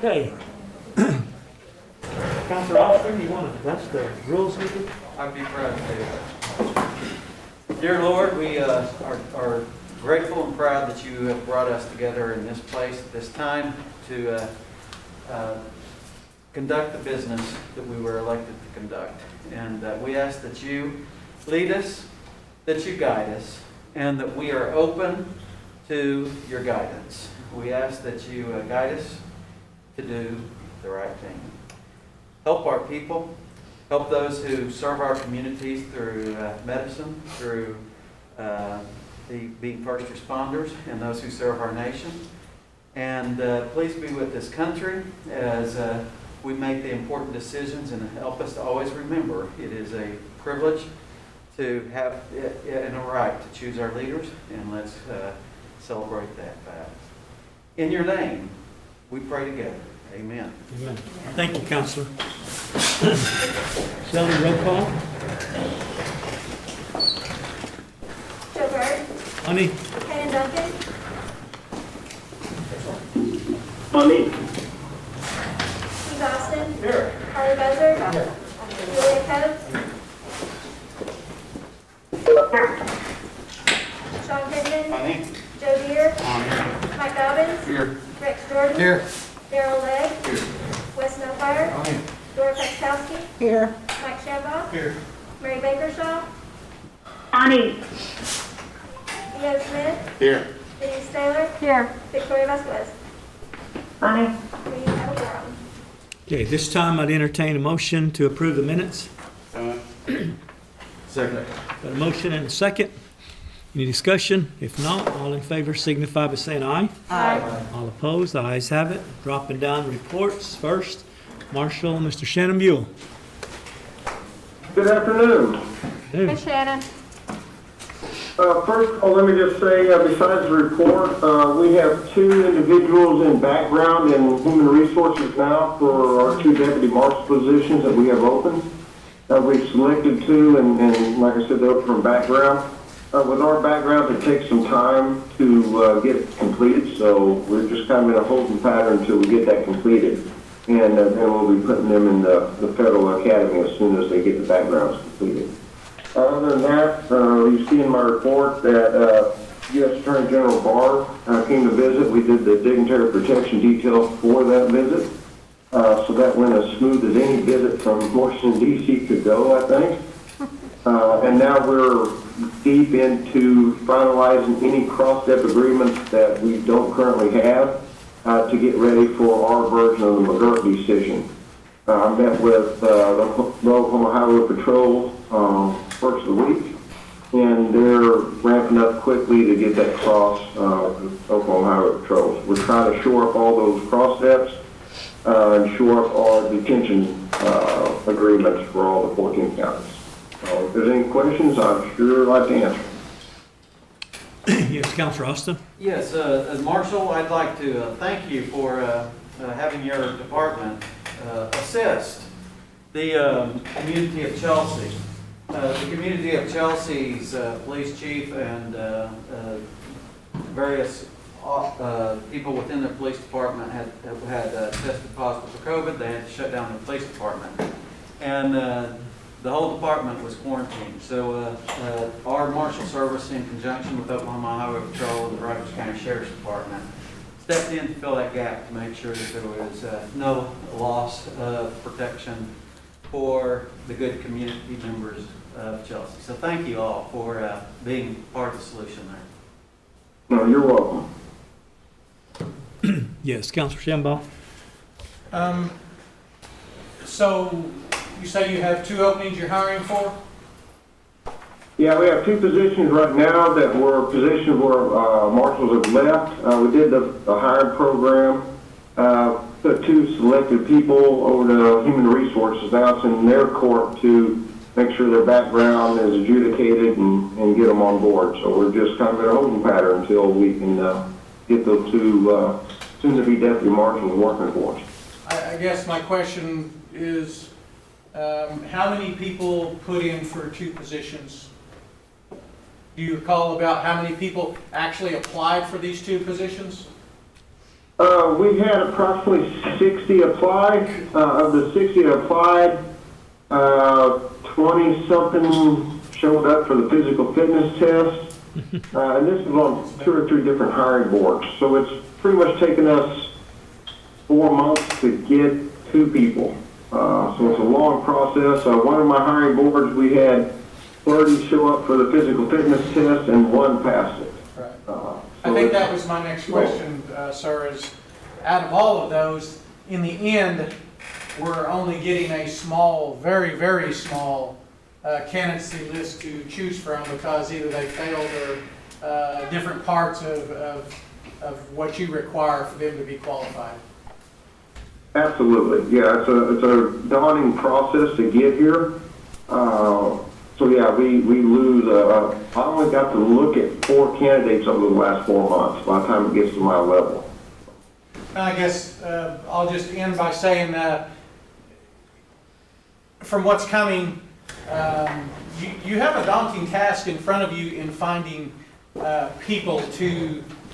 Okay. Councilor Austin, you want to, that's the rules with you? I'd be proud to do that. Dear Lord, we are grateful and proud that you have brought us together in this place at this time to conduct the business that we were elected to conduct. And we ask that you lead us, that you guide us, and that we are open to your guidance. We ask that you guide us to do the right thing. Help our people. Help those who serve our communities through medicine, through being first responders, and those who serve our nation. And please be with this country as we make the important decisions, and help us to always remember it is a privilege to have and a right to choose our leaders, and let's celebrate that fact. In your name, we pray together. Amen. Amen. Thank you, Counselor. Shelley, roll call. Mcgirt. Honey. Ken Duncan. Honey. Steve Austin. Here. Harley Buzzard. Here. Julia Coates. Sean Pittman. Honey. Joe Deere. Mike Dobbins. Here. Rex Jordan. Here. Darrell Legg. Here. Wes Snowfire. Honey. Dora Petkowski. Here. Mike Shambaugh. Here. Mary Bakershaw. Bonnie. Leo Smith. Here. Denise Taylor. Here. Victoria Vasquez. Bonnie. We have a quorum. Okay, this time I'd entertain a motion to approve the minutes. Second. Got a motion and a second. Any discussion? If not, all in favor signify by saying aye. Aye. All opposed, the ayes have it. Dropping down reports first. Marshal, Mr. Shannon Buell. Good afternoon. Hey. Hey, Shannon. First of all, let me just say, besides the report, we have two individuals in background in human resources now for our two deputy marshal positions that we have open. We've selected two, and like I said, they're from background. With our background, it takes some time to get it completed, so we're just kind of in a holding pattern until we get that completed. And then we'll be putting them in the federal academy as soon as they get the backgrounds completed. Other than that, you see in my report that U.S. Attorney General Barr came to visit. We did the dignitary protection details for that visit. So that went as smooth as any visit from Washington, D.C. could go, I think. And now we're deep into finalizing any cross-step agreements that we don't currently have to get ready for our version of the Mcgirt decision. I met with the Oklahoma Highway Patrol first of the week, and they're ramping up quickly to get that cross Oklahoma Highway Patrol. We're trying to shore up all those cross steps and shore up our detention agreements for all the 14 counties. If there's any questions, I'd sure like to answer. Yes, Counselor Austin. Yes, Marshal, I'd like to thank you for having your department assist the community of Chelsea. The community of Chelsea's police chief and various people within the police department had tested positive for COVID. They had to shut down the police department, and the whole department was quarantined. So our Marshal Service, in conjunction with Oklahoma Highway Patrol and the Rogers County Sheriff's Department, stepped in to fill that gap to make sure that there was no loss of protection for the good community members of Chelsea. So thank you all for being part of the solution there. No, you're welcome. Yes, Counselor Shambaugh. So you say you have two openings you're hiring for? Yeah, we have two positions right now that were positions where marshals have left. We did the hiring program, put two selected people over to Human Resources. Now it's in their court to make sure their background is adjudicated and get them on board. So we're just kind of in a holding pattern until we can get those two soon-to-be deputy marshals working for us. I guess my question is, how many people put in for two positions? Do you recall about how many people actually applied for these two positions? We had approximately 60 apply. Of the 60 that applied, 20-something showed up for the physical fitness test. And this is on 2 or 3 different hiring boards. So it's pretty much taken us 4 months to get 2 people. So it's a long process. One of my hiring boards, we had 30 show up for the physical fitness test and 1 passed it. Right. So I think it's- that was my next question, sir, is out of all of those, in the end, we're only getting a small, very, very small candidacy list to choose from because either they failed or different parts of what you require for them to be qualified. Absolutely, yeah, it's a daunting process to get here. So yeah, we lose, I only got to look at 4 candidates over the last 4 months by the time it gets to my level. I guess I'll just end by saying from what's coming, you have a daunting task in front of you in finding people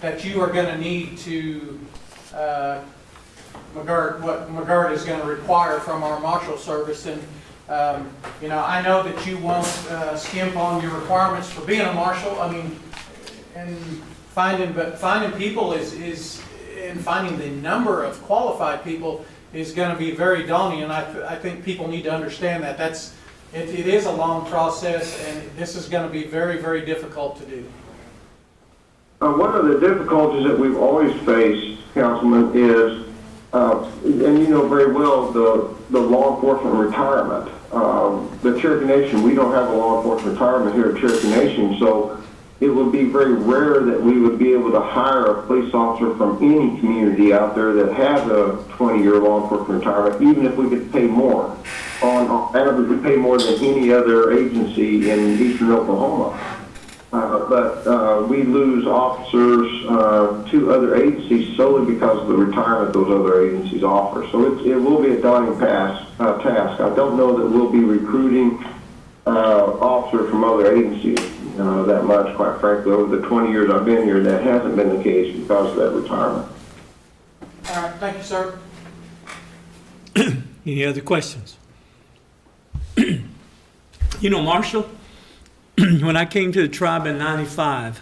that you are going to need to what Mcgirt is going to require from our Marshal service. And I know that you won't skimp on your requirements for being a Marshal. I mean, and finding people and finding the number of qualified people is going to be very daunting, and I think people need to understand that. It is a long process, and this is going to be very, very difficult to do. One of the difficulties that we've always faced, Councilman, is, and you know very well, the law enforcement retirement. The Cherokee Nation, we don't have a law enforcement retirement here at Cherokee Nation, so it would be very rare that we would be able to hire a police officer from any community out there that has a 20-year law enforcement retirement, even if we could pay more. On average, we pay more than any other agency in eastern Oklahoma. But we lose officers to other agencies solely because of the retirement those other agencies offer. So it will be a daunting task. I don't know that we'll be recruiting officers from other agencies that much, quite frankly. Over the 20 years I've been here, that hasn't been the case because of that retirement. All right, thank you, sir. Any other questions? Marshal, when I came to the tribe in '95,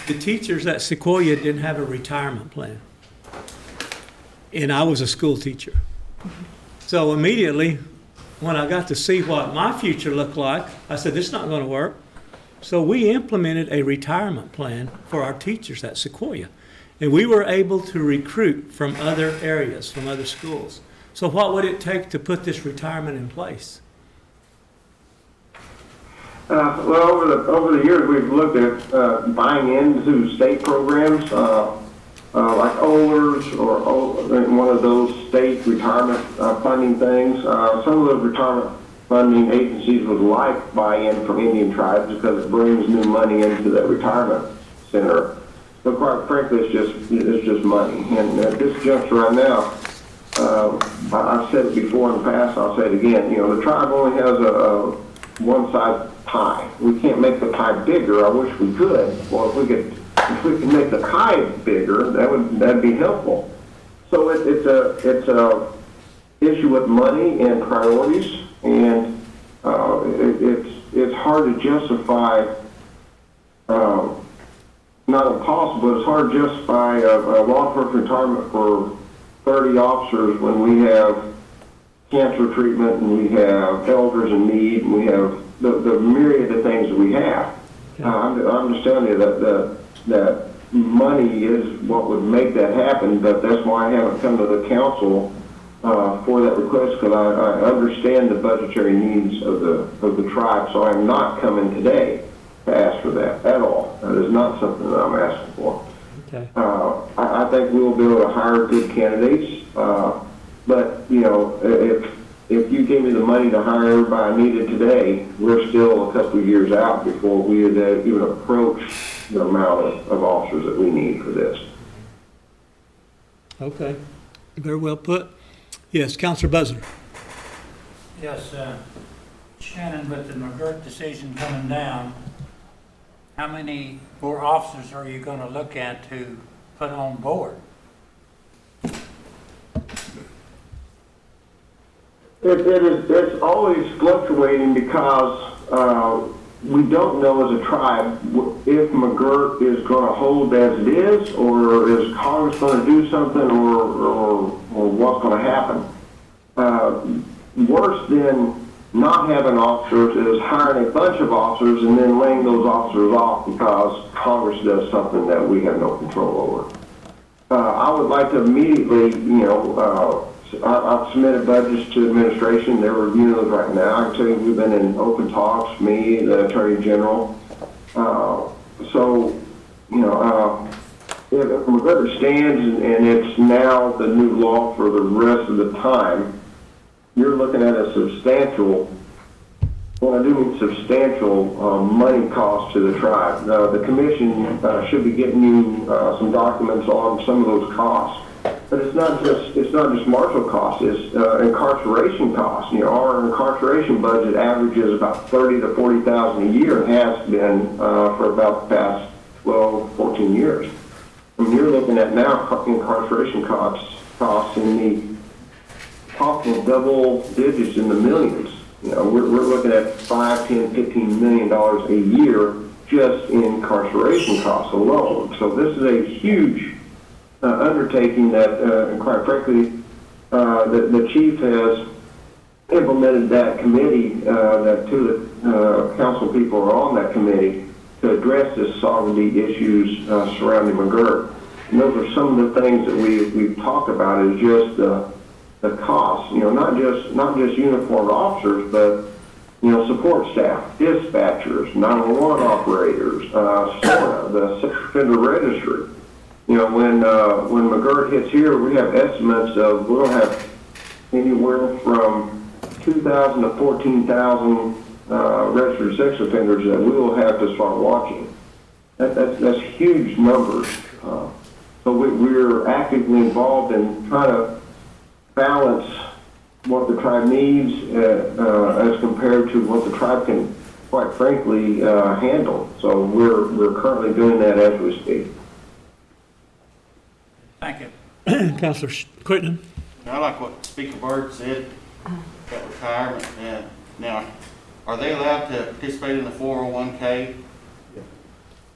the teachers at Sequoia didn't have a retirement plan. And I was a school teacher. So immediately, when I got to see what my future looked like, I said, this is not going to work. So we implemented a retirement plan for our teachers at Sequoia. And we were able to recruit from other areas, from other schools. So what would it take to put this retirement in place? Well, over the years, we've looked at buying into state programs like OLERS or one of those state retirement funding things. Some of those retirement funding agencies would like buy-in from Indian tribes because it brings new money into that retirement center. But quite frankly, it's just money. And at this juncture right now, I've said it before in the past, I'll say it again, the tribe only has a one-size pie. We can't make the pie bigger. I wish we could. Well, if we could make the pie bigger, that'd be helpful. So it's a issue with money and priorities, and it's hard to justify. Not impossible. It's hard to justify a law enforcement retirement for 30 officers when we have cancer treatment and we have elders in need and we have the myriad of things that we have. I'm just telling you that money is what would make that happen, but that's why I haven't come to the council for that request, because I understand the budgetary needs of the tribe, so I'm not coming today to ask for that at all. That is not something that I'm asking for. Okay. I think we will be able to hire good candidates, but if you gave me the money to hire everybody I needed today, we're still a couple of years out before we would even approach the amount of officers that we need for this. Okay. Very well put. Yes, Councilor Buzzer. Yes, Shannon, with the Mcgirt decision coming down, how many more officers are you going to look at to put on board? It's always fluctuating because we don't know as a tribe if Mcgirt is going to hold as it is, or is Congress going to do something, or what's going to happen. Worse than not having officers is hiring a bunch of officers and then laying those officers off because Congress does something that we have no control over. I would like to immediately, I've submitted budgets to administration. They're reviewing those right now. I can tell you we've been in open talks, me, the Attorney General. If Mcgirt stands and it's now the new law for the rest of the time, you're looking at a substantial, well, I do mean substantial money cost to the tribe. The commission should be getting you some documents on some of those costs. But it's not just Marshal costs, it's incarceration costs. Our incarceration budget averages about $30,000 to $40,000 a year, and has been for about the past 12, 14 years. I mean, you're looking at now incarceration costs in the possible double digits in the millions. We're looking at $5, $10, $15 million a year just in incarceration costs alone. So this is a huge undertaking that, quite frankly, the chief has implemented that committee, that two of the council people are on that committee to address this sovereignty issues surrounding Mcgirt. And those are some of the things that we've talked about, is just the costs, not just uniformed officers, but support staff, dispatchers, 911 operators, SORNA, the sex offender registry. When Mcgirt hits here, we have estimates of, we'll have anywhere from 2,000 to 14,000 registered sex offenders that we will have to start watching. That's huge numbers. So we're actively involved in trying to balance what the tribe needs as compared to what the tribe can, quite frankly, handle. So we're currently doing that as we speak. Thank you. Councilor Quitman? I like what Speaker Byrd said about retirement. Now, are they allowed to participate in the 401k?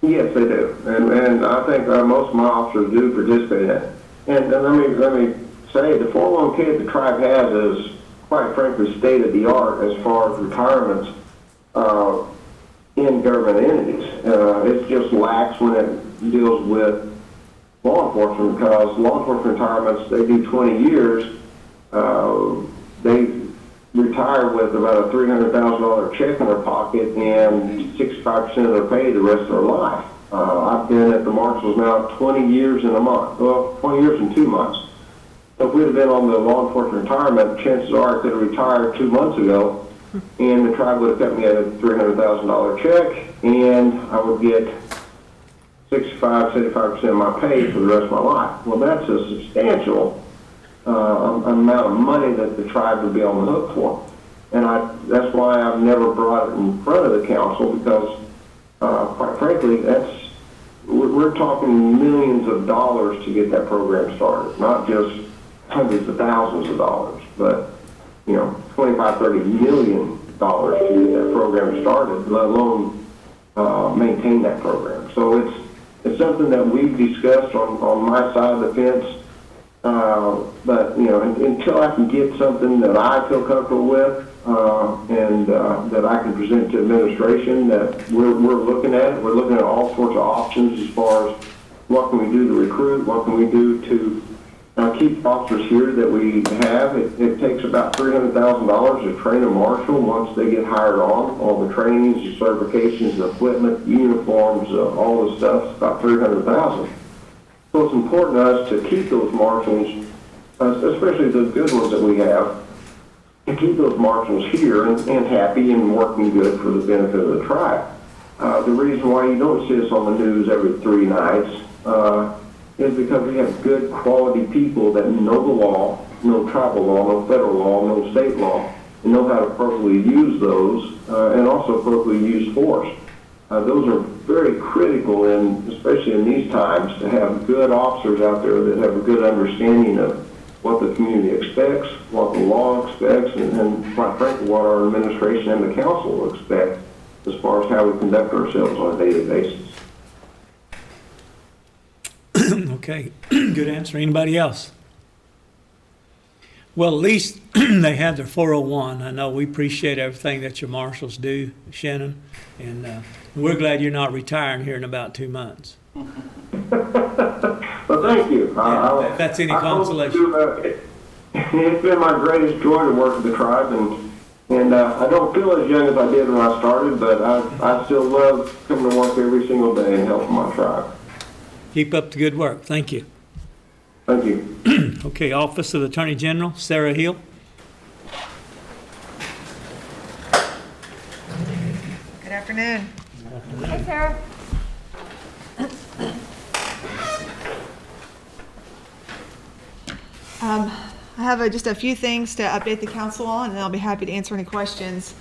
Yes, they do, and I think most of my officers do participate in it. And let me say, the 401k that the tribe has is, quite frankly, state of the art as far as retirements in government entities. It's just lax when it deals with law enforcement, because law enforcement retirements, they do 20 years. They retire with about a $300,000 check in their pocket and 65% of their pay the rest of their life. I've been at the Marshals now 20 years in a month, well, 20 years and 2 months. So if we'd have been on the law enforcement retirement, chances are I could have retired 2 months ago, and the tribe would have kept me at a $300,000 check, and I would get 65-75% of my pay for the rest of my life. Well, that's a substantial amount of money that the tribe would be on the hook for. And that's why I've never brought it in front of the council, because, quite frankly, we're talking millions of dollars to get that program started, not just hundreds of thousands of dollars, but, $25, $30 million to get that program started, let alone maintain that program. So it's something that we've discussed on my side of the fence. But until I can get something that I feel comfortable with, and that I can present to administration, that we're looking at, we're looking at all sorts of options as far as what can we do to recruit, what can we do to keep officers here that we have. It takes about $300,000 to train a marshal once they get hired on. All the trainings, the certifications, the equipment, uniforms, all the stuff, about $300,000. So it's important to us to keep those marshals, especially the good ones that we have, to keep those marshals here and happy and working good for the benefit of the tribe. The reason why you don't see us on the news every 3 nights is because we have good quality people that know the law, know tribal law, know federal law, know state law, and know how to appropriately use those, and also appropriately use force. Those are very critical, especially in these times, to have good officers out there that have a good understanding of what the community expects, what the law expects and quite frankly, what our administration and the council expect as far as how we conduct ourselves on a daily basis. Okay, good answer. Anybody else? Well, at least they have their 401. I know we appreciate everything that your marshals do, Shannon, and we're glad you're not retiring here in about 2 months. Well, thank you. If that's any consolation. It's been my greatest joy to work with the tribe, and I don't feel as young as I did when I started, but I still love coming to work every single day and helping my tribe. Keep up the good work. Thank you. Thank you. Okay, Office of Attorney General, Sarah Hill. Good afternoon. Hey, Sarah. I have just a few things to update the council on, and I'll be happy to answer any questions.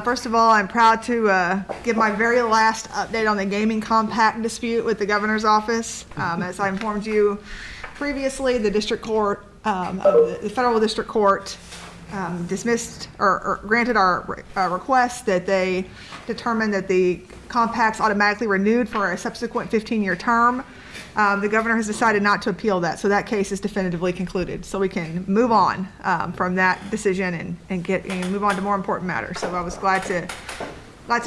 First of all, I'm proud to give my very last update on the gaming compact dispute with the governor's office. As I informed you previously, the district court, the federal district court dismissed or granted our request that they determined that the compact's automatically renewed for a subsequent 15-year term. The governor has decided not to appeal that, so that case is definitively concluded. So we can move on from that decision and move on to more important matters. So I was glad to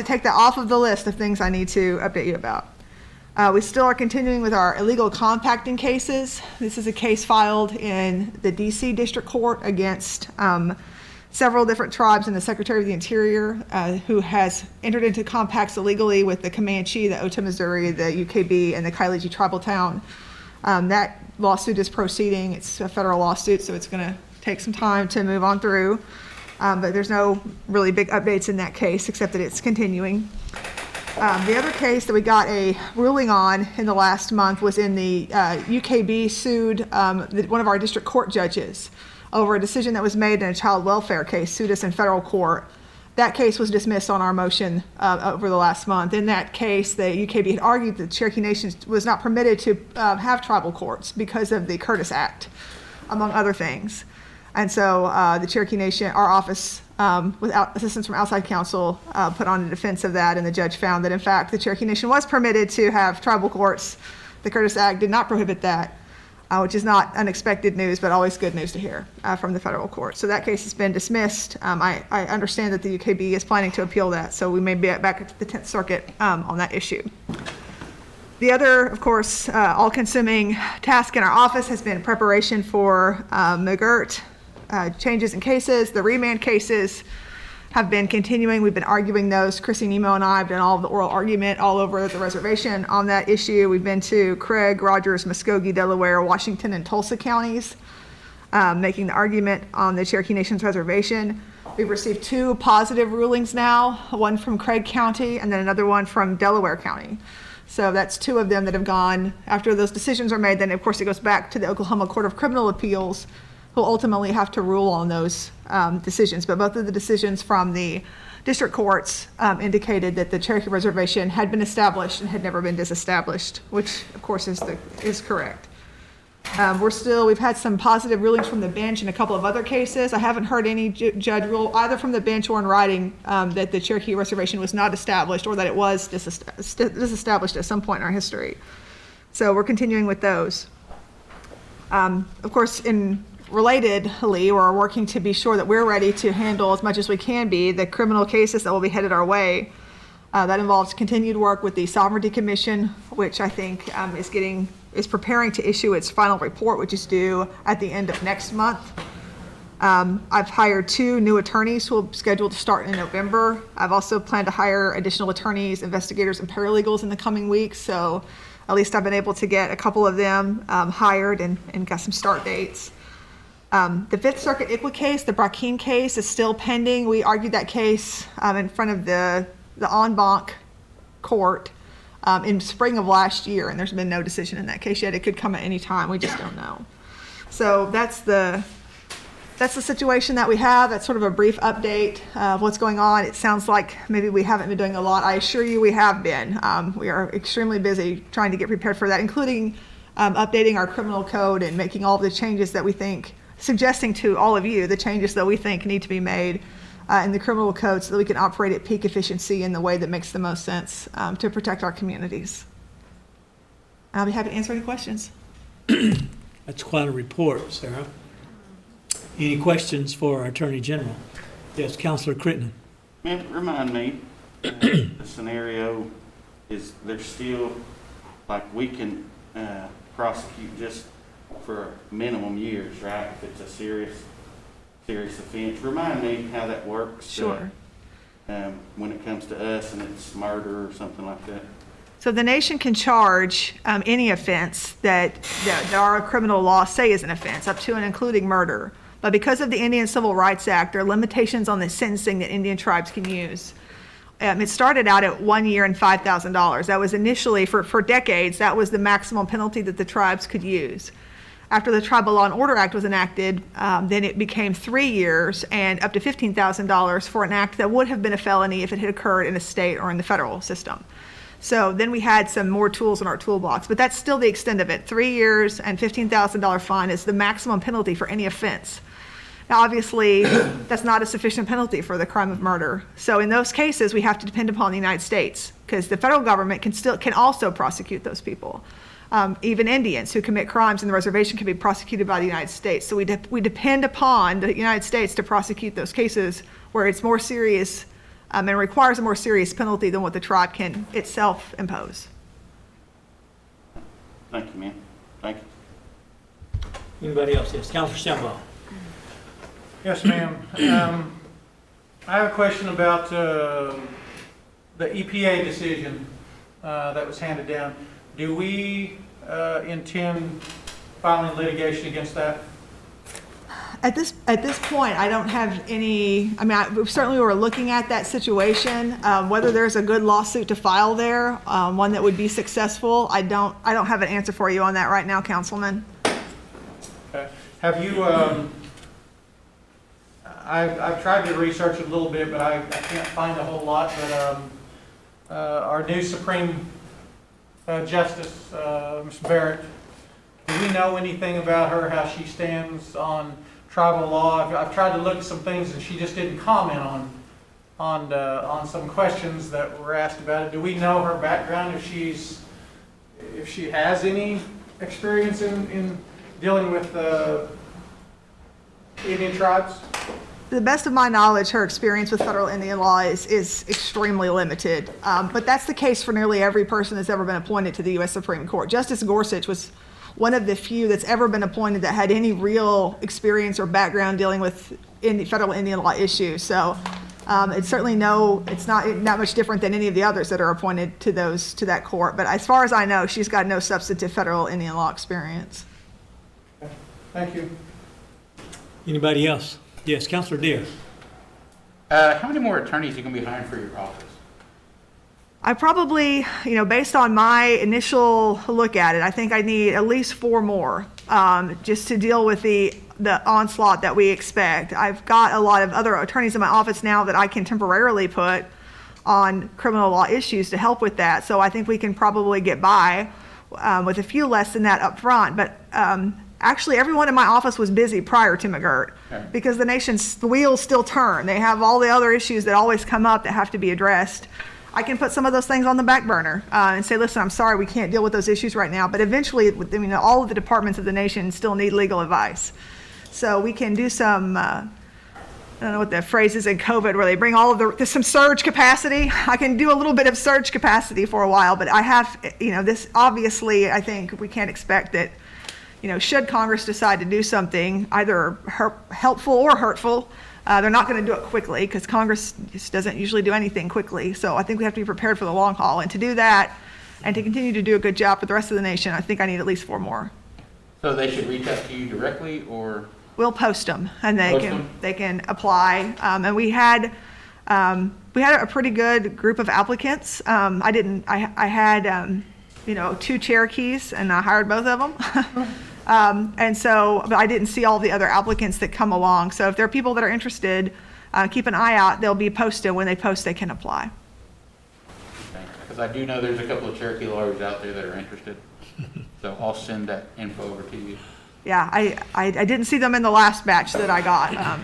take that off of the list of things I need to update you about. We still are continuing with our illegal compacting cases. This is a case filed in the DC District Court against several different tribes and the Secretary of the Interior who has entered into compacts illegally with the Comanche, the Otoe, Missouri, the UKB, and the Kailiji Tribal Town. That lawsuit is proceeding. It's a federal lawsuit, so it's going to take some time to move on through. But there's no really big updates in that case except that it's continuing. The other case that we got a ruling on in the last month was in the UKB sued one of our district court judges over a decision that was made in a child welfare case, sued us in federal court. That case was dismissed on our motion over the last month. In that case, the UKB had argued that the Cherokee Nation was not permitted to have tribal courts because of the Curtis Act, among other things. And so the Cherokee Nation, our office, without assistance from outside counsel, put on a defense of that, and the judge found that, in fact, the Cherokee Nation was permitted to have tribal courts. The Curtis Act did not prohibit that, which is not unexpected news, but always good news to hear from the federal court. So that case has been dismissed. I understand that the UKB is planning to appeal that, so we may be back at the 10th Circuit on that issue. The other, of course, all-consuming task in our office has been preparation for Mcgirt changes in cases. The remand cases have been continuing. We've been arguing those. Chrissy Nemo and I have done all of the oral argument all over the reservation on that issue. We've been to Craig, Rogers, Muskogee, Delaware, Washington, and Tulsa counties, making the argument on the Cherokee Nation's reservation. We've received 2 positive rulings now, one from Craig County and then another one from Delaware County. So that's 2 of them that have gone. After those decisions are made, then of course it goes back to the Oklahoma Court of Criminal Appeals, who ultimately have to rule on those decisions. But both of the decisions from the district courts indicated that the Cherokee Reservation had been established and had never been disestablished, which of course is correct. We've had some positive rulings from the bench in a couple of other cases. I haven't heard any judge rule either from the bench or in writing that the Cherokee Reservation was not established or that it was disestablished at some point in our history. So we're continuing with those. Of course, relatedly, we're working to be sure that we're ready to handle as much as we can be the criminal cases that will be headed our way. That involves continued work with the Sovereignty Commission, which I think is preparing to issue its final report, which is due at the end of next month. I've hired 2 new attorneys who will scheduled to start in November. I've also planned to hire additional attorneys, investigators, and paralegals in the coming weeks. So at least I've been able to get a couple of them hired and got some start dates. The Fifth Circuit ICWA case, the Brackeen case, is still pending. We argued that case in front of the en banc court in spring of last year, and there's been no decision in that case yet. It could come at any time. We just don't know. So that's the situation that we have. That's sort of a brief update of what's going on. It sounds like maybe we haven't been doing a lot. I assure you we have been. We are extremely busy trying to get prepared for that, including updating our criminal code and making all of the changes that we think suggesting to all of you the changes that we think need to be made in the criminal code so that we can operate at peak efficiency in the way that makes the most sense to protect our communities. I'll be happy to answer any questions. That's quite a report, Sarah. Any questions for our Attorney General? Yes, Counselor Crittenden. Man, remind me, the scenario is there's still, like, we can prosecute just for minimum years, right? If it's a serious offense. Remind me how that works. Sure. When it comes to us and it's murder or something like that. So the nation can charge any offense that our criminal laws say is an offense, up to and including murder. But because of the Indian Civil Rights Act, there are limitations on the sentencing that Indian tribes can use. It started out at 1 year and $5,000. That was initially, for decades, that was the maximum penalty that the tribes could use. After the Tribal Law and Order Act was enacted, then it became 3 years and up to $15,000 for an act that would have been a felony if it had occurred in a state or in the federal system. So then we had some more tools in our toolbox, but that's still the extent of it. 3 years and $15,000 fine is the maximum penalty for any offense. Now, obviously, that's not a sufficient penalty for the crime of murder. So in those cases, we have to depend upon the United States, because the federal government can also prosecute those people. Even Indians who commit crimes in the reservation can be prosecuted by the United States. So we depend upon the United States to prosecute those cases where it's more serious and requires a more serious penalty than what the tribe can itself impose. Thank you, man. Thank you. Anybody else? Yes, Counselor Shambaugh. Yes, ma'am. I have a question about the EPA decision that was handed down. Do we intend filing litigation against that? At this point, I don't have any, we certainly were looking at that situation, whether there's a good lawsuit to file there, one that would be successful. I don't have an answer for you on that right now, Councilman. Okay. Have you, I've tried to research it a little bit, but I can't find a whole lot, but our new Supreme Justice, Ms. Barrett, do we know anything about her, how she stands on tribal law? I've tried to look at some things and she just didn't comment on some questions that were asked about it. Do we know her background, if she has any experience in dealing with Indian tribes? To the best of my knowledge, her experience with federal Indian law is extremely limited. But that's the case for nearly every person that's ever been appointed to the U.S. Supreme Court. Justice Gorsuch was one of the few that's ever been appointed that had any real experience or background dealing with federal Indian law issues. So it's certainly it's not that much different than any of the others that are appointed to that court. But as far as I know, she's got no substantive federal Indian law experience. Okay. Thank you. Anybody else? Yes, Counselor Deere. How many more attorneys are you going to be hiring for your office? I probably, based on my initial look at it, I think I need at least 4 more just to deal with the onslaught that we expect. I've got a lot of other attorneys in my office now that I can temporarily put on criminal law issues to help with that. So I think we can probably get by with a few less than that up front. But actually, everyone in my office was busy prior to Mcgirt because the wheels still turn. They have all the other issues that always come up that have to be addressed. I can put some of those things on the back burner and say, listen, I'm sorry, we can't deal with those issues right now. But eventually, all of the departments of the nation still need legal advice. So we can do some, I don't know what the phrase is in COVID, where they bring all of some surge capacity. I can do a little bit of surge capacity for a while, but I have, this obviously, I think we can't expect that, should Congress decide to do something, either helpful or hurtful, they're not going to do it quickly because Congress just doesn't usually do anything quickly. So I think we have to be prepared for the long haul. And to do that and to continue to do a good job for the rest of the nation, I think I need at least 4 more. So they should reach out to you directly, or? We'll post them and they can apply. And we had a pretty good group of applicants. I had 2 Cherokees and I hired both of them. But I didn't see all the other applicants that come along. So if there are people that are interested, keep an eye out. They'll be posted. When they post, they can apply. Because I do know there's a couple of Cherokee lawyers out there that are interested. So I'll send that info over to you. Yeah, I didn't see them in the last batch that I got,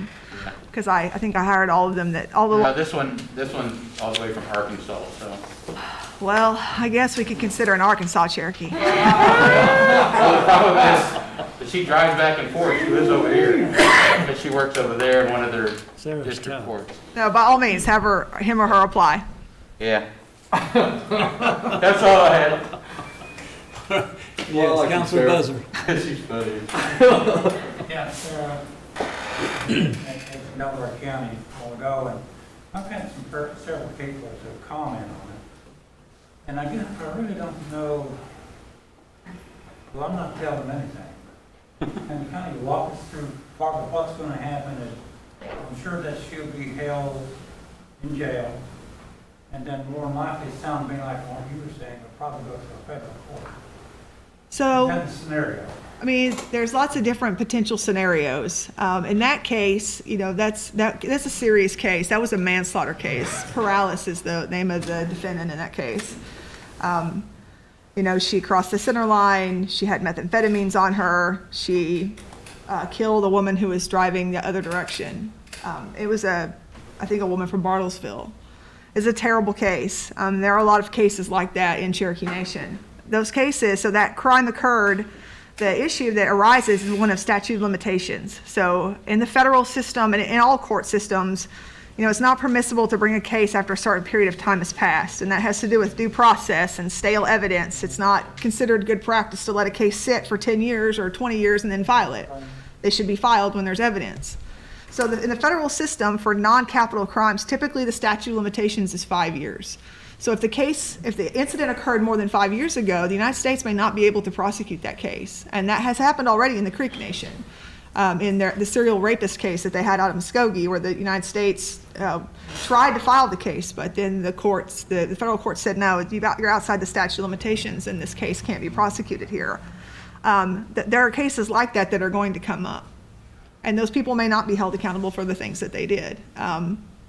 because I think I hired all of them all the. This one's all the way from Arkansas, so. Well, I guess we could consider an Arkansas Cherokee. Well, the problem is that she drives back and forth. She lives over here, but she works over there in one of their Sarah's district cow. courts. No, by all means, have him or her apply. Yeah. That's all I had. Yes, Councilor Buzzer. She's funny. Yeah, Sarah, in Delaware County a while ago, and I've had several people to comment on it. And I really don't know, well, I'm not telling them anything. And kind of walk us through part of what's going to happen is, I'm sure that she'll be held in jail. And then more than likely, it sounds to me like what you were saying, will probably go to a federal court. So. That's the scenario. I mean, there's lots of different potential scenarios. In that case, that's a serious case. That was a manslaughter case. Paralysis is the name of the defendant in that case. She crossed the center line. She had methamphetamines on her. She killed a woman who was driving the other direction. It was I think a woman from Bartlesville. It's a terrible case. There are a lot of cases like that in Cherokee Nation. Those cases, so that crime occurred. The issue that arises is one of statute of limitations. So in the federal system and in all court systems, it's not permissible to bring a case after a certain period of time has passed. And that has to do with due process and stale evidence. It's not considered good practice to let a case sit for 10 years or 20 years and then file it. They should be filed when there's evidence. So in the federal system for non-capital crimes, typically the statute of limitations is 5 years. So if the incident occurred more than 5 years ago, the United States may not be able to prosecute that case. And that has happened already in the Creek Nation, in the serial rapist case that they had out of Muskogee, where the United States tried to file the case, but then the federal court said, no, you're outside the statute of limitations, and this case can't be prosecuted here. There are cases like that that are going to come up. And those people may not be held accountable for the things that they did.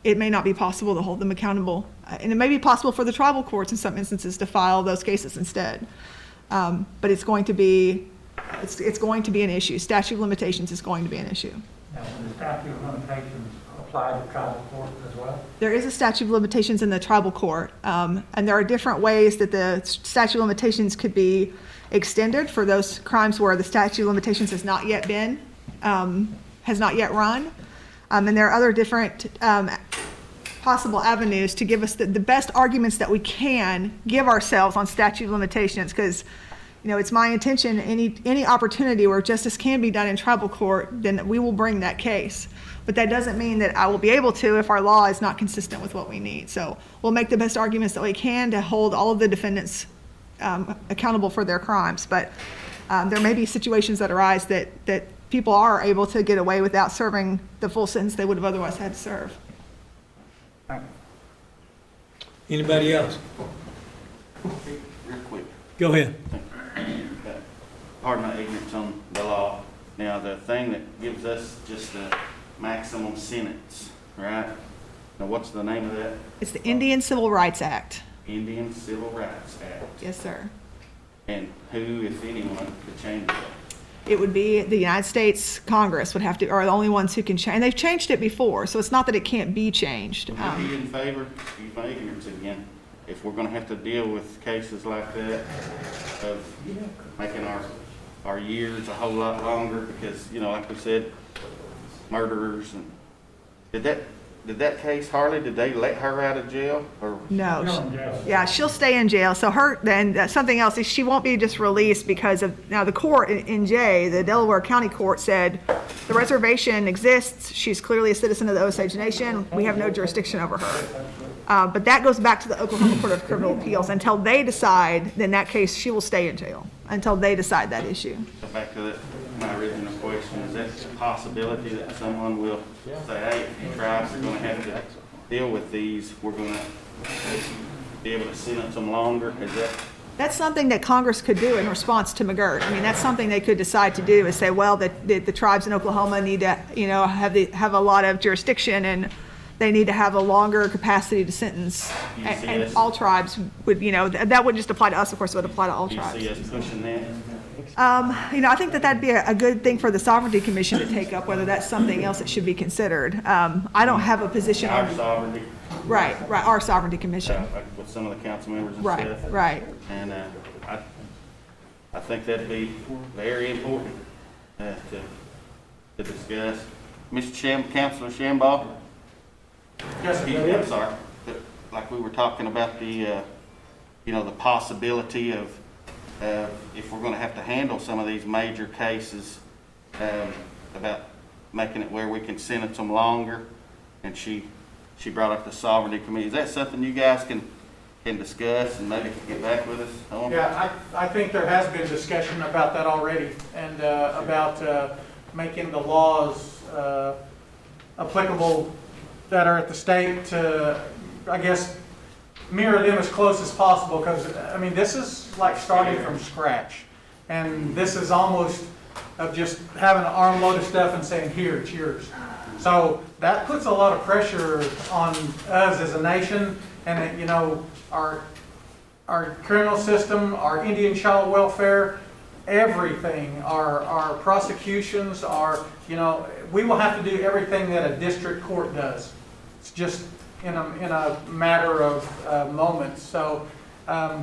It may not be possible to hold them accountable. And it may be possible for the tribal courts in some instances to file those cases instead. But it's going to be an issue. Statute of limitations is going to be an issue. Now, will the statute of limitations apply to tribal court as well? There is a statute of limitations in the tribal court. And there are different ways that the statute of limitations could be extended for those crimes where the statute of limitations has not yet run. And there are other different possible avenues to give us the best arguments that we can give ourselves on statute of limitations, because it's my intention, any opportunity where justice can be done in tribal court, then we will bring that case. But that doesn't mean that I will be able to if our law is not consistent with what we need. So we'll make the best arguments that we can to hold all of the defendants accountable for their crimes. But there may be situations that arise that people are able to get away without serving the full sentence they would have otherwise had to serve. Anybody else? Real quick. Go ahead. Pardon my ignorance on the law. Now, the thing that gives us just the maximum sentence, right? Now, what's the name of that? It's the Indian Civil Rights Act. Indian Civil Rights Act. Yes, sir. And who, if anyone, could change that? It would be the United States Congress are the only ones who can change. And they've changed it before, so it's not that it can't be changed. Would you be in favor, excuse my ignorance again, if we're going to have to deal with cases like that, of making our years a whole lot longer? Because, like we said, murderers, and did that case, Harley, did they let her out of jail? Or No. No, in jail. Yeah, she'll stay in jail. So something else is she won't be just released because of, now the court in the Delaware County Court said the reservation exists. She's clearly a citizen of the Osage Nation. We have no jurisdiction over her. But that goes back to the Oklahoma Court of Criminal Appeals. Until they decide, in that case, she will stay in jail until they decide that issue. So back to my original question, is that a possibility that someone will say, hey, if you tribes are going to have to deal with these, we're going to be able to sentence them longer? That's something that Congress could do in response to Mcgirt. I mean, that's something they could decide to do, is say, well, the tribes in Oklahoma need to, have a lot of jurisdiction, and they need to have a longer capacity to sentence. And all tribes would, that wouldn't just apply to us, of course, it would apply to all Do you tribes. see us pushing that? I think that that'd be a good thing for the Sovereignty Commission to take up, whether that's something else that should be considered. I don't have a position Our on, sovereignty, right, our Sovereignty Commission. like with some of the council members and Right, stuff. right. And I think that'd be very important to discuss. Mr. Councilor Shambaugh? Yes, sir. I'm sorry, but like we were talking about the, the possibility of, if we're gonna have to handle some of these major cases, about making it where we can sentence them longer, and she brought up the Sovereignty Committee. Is that something you guys can discuss and maybe get back with us on? Yeah, I think there has been discussion about that already, and about making the laws applicable that are at the state to, I guess, mirror them as close as possible, because, I mean, this is like starting from scratch. And this is almost of just having an armload of stuff and saying, here, it's yours. So that puts a lot of pressure on us as a nation, and, our criminal system, our Indian child welfare, everything, our prosecutions, we will have to do everything that a district court does. It's just in a matter of moments. So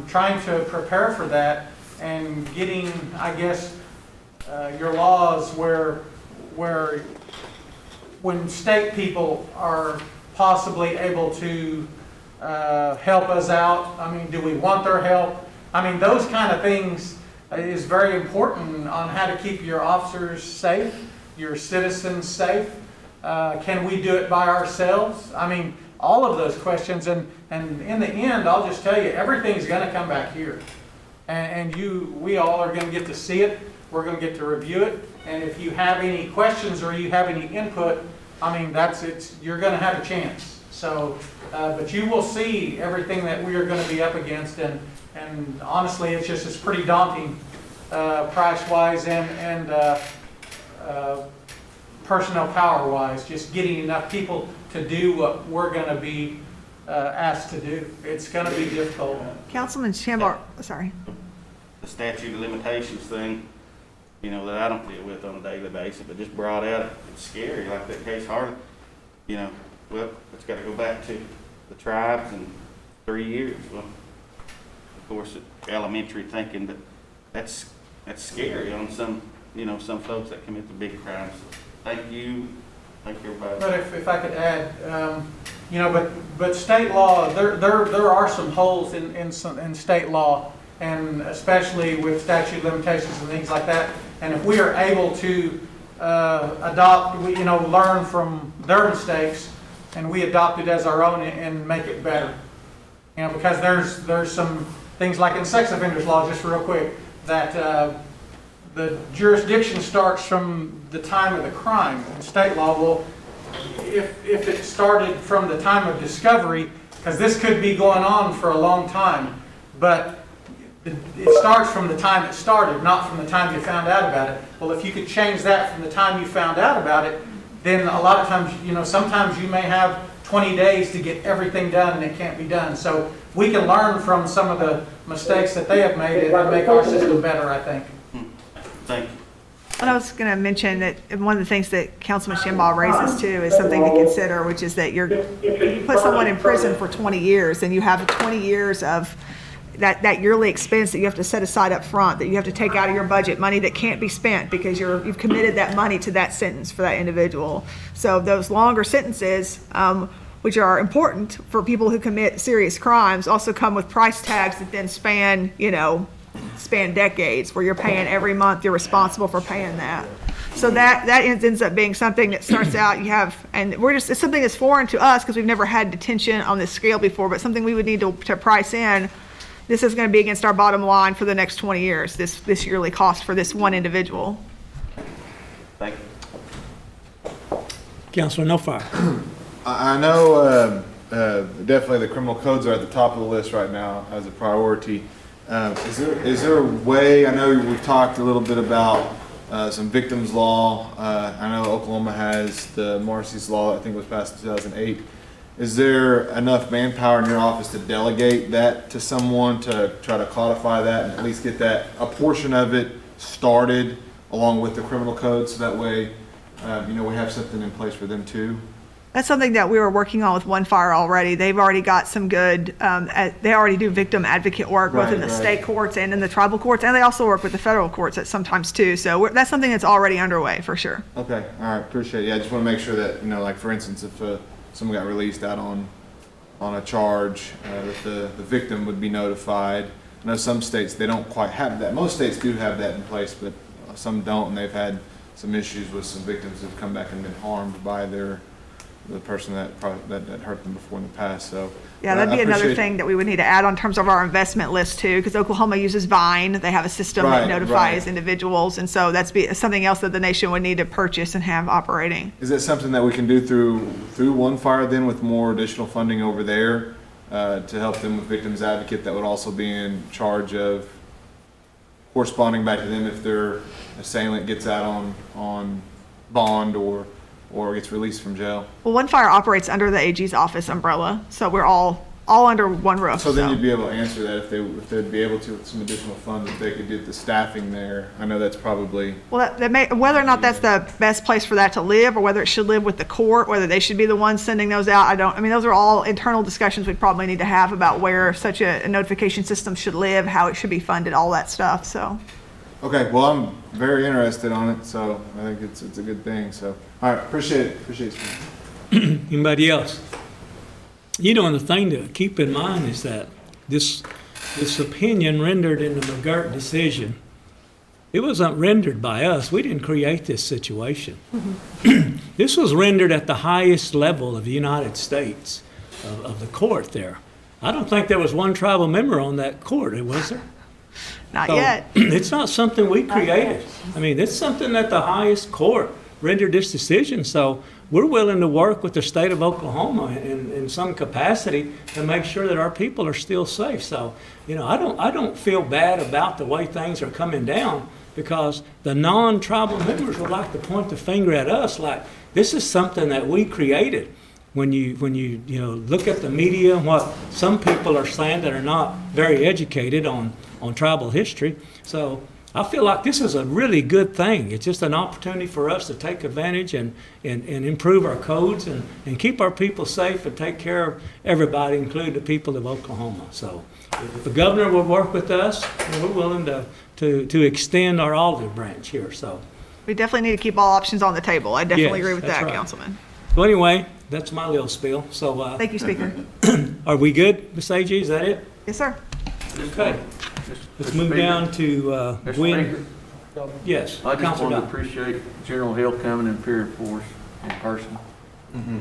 trying to prepare for that and getting, I guess, your laws where when state people are possibly able to help us out, I mean, do we want their help? I mean, those kind of things is very important on how to keep your officers safe, your citizens safe. Can we do it by ourselves? I mean, all of those questions, and in the end, I'll just tell you, everything's going to come back here, and we all are going to get to see it. We're going to get to review it, and if you have any questions or you have any input, I mean, you're going to have a chance. So, but you will see everything that we are going to be up against, and honestly, it's pretty daunting, price-wise and personnel power-wise, just getting enough people to do what we're going to be asked to do. It's going to be difficult. Councilman Shambaugh, sorry. The statute of limitations thing, that I don't deal with on a daily basis, but just brought out, it's scary, like that case Harlan, well, it's got to go back to the tribes in 3 years. Well, of course, elementary thinking, but that's scary on some folks that commit the big crimes. Thank you, thank everybody. But if I could add, but state law, there are some holes in state law, and especially with statute of limitations and things like that. And if we are able to adopt, learn from their mistakes, and we adopt it as our own and make it better. Because there's some things like in sex offenders law, just real quick, that the jurisdiction starts from the time of the crime. In state law, well, if it started from the time of discovery, because this could be going on for a long time, but it starts from the time it started, not from the time you found out about it. Well, if you could change that from the time you found out about it, then a lot of times, sometimes you may have 20 days to get everything done and it can't be done. So we can learn from some of the mistakes that they have made and make our system better, I think. Thank you. And I was going to mention that one of the things that Councilman Shambaugh raises too is something to consider, which is that you put someone in prison for 20 years and you have 20 years of that yearly expense that you have to set aside up front, that you have to take out of your budget, money that can't be spent because you've committed that money to that sentence for that individual. So those longer sentences, which are important for people who commit serious crimes, also come with price tags that then span decades, where you're paying every month, you're responsible for paying that. So that ends up being something that starts out, it's something that's foreign to us because we've never had detention on this scale before, but something we would need to price in. This is going to be against our bottom line for the next 20 years, this yearly cost for this one individual. Thank you. Councilor No Fire. I know definitely the criminal codes are at the top of the list right now as a priority. Is there a way, I know we've talked a little bit about some victims law. I know Oklahoma has the Marcy's law, I think it was passed in 2008. Is there enough manpower in your office to delegate that to someone to try to codify that and at least get that, a portion of it started along with the criminal code, so that way, we have something in place for them too. That's something that we were working on with One Fire already. They've already got some good, they already do victim advocate work both in the Right. state courts and in the tribal courts, and they also work with the federal courts at sometimes too. So that's something that's already underway for sure. Okay, all right, appreciate it. Yeah, I just want to make sure that, like for instance, if someone got released out on a charge, that the victim would be notified. I know some states, they don't quite have that. Most states do have that in place, but some don't, and they've had some issues with some victims who've come back and been harmed by the person that hurt them before in the past, so. Yeah, that'd be I another appreciate- thing that we would need to add on terms of our investment list too, because Oklahoma uses Vine. They have a system that Right, notifies right. individuals, and so that's something else that the nation would need to purchase and have operating. Is that something that we can do through One Fire then with more additional funding over there to help them with Victims Advocate that would also be in charge of corresponding back to them if their assailant gets out on bond or gets released from jail? Well, One Fire operates under the AG's office umbrella, so we're all under one roof. So then you'd be able to answer that if they'd be able to with some additional funds, if they could do the staffing there. I know that's probably, Well, whether or not that's the best place for that to live, or whether it should live with the court, whether they should be the ones sending those out, those are all internal discussions we'd probably need to have about where such a notification system should live, how it should be funded, all that stuff, so. okay, well, I'm very interested on it, so I think it's a good thing, so. All right, appreciate it. Anybody else? And the thing to keep in mind is that this opinion rendered in the Mcgirt decision, it wasn't rendered by us. We didn't create this situation. This was rendered at the highest level of the United States, of the court there. I don't think there was one tribal member on that court, was there? Not So, yet. It's not something we created. It's something that the highest court rendered this decision. So we're willing to work with the state of Oklahoma in some capacity to make sure that our people are still safe. So, I don't feel bad about the way things are coming down, because the non-tribal members would like to point the finger at us like this is something that we created. When you look at the media and what some people are saying that are not very educated on tribal history. So I feel like this is a really good thing. It's just an opportunity for us to take advantage and improve our codes and keep our people safe and take care of everybody, including the people of Oklahoma. So if the governor will work with us, we're willing to extend our olive branch here. So We definitely need to keep all options on the table. I definitely Yes, agree with that's that, right. Councilman. well, anyway, that's my little spiel. So Thank you, Speaker. are we good, Ms. AG? Is that it? Yes, sir. Okay. Let's move down to Gwen. Yes, I just Councilor want to Dodd. appreciate General Hill coming and appearing for us in person.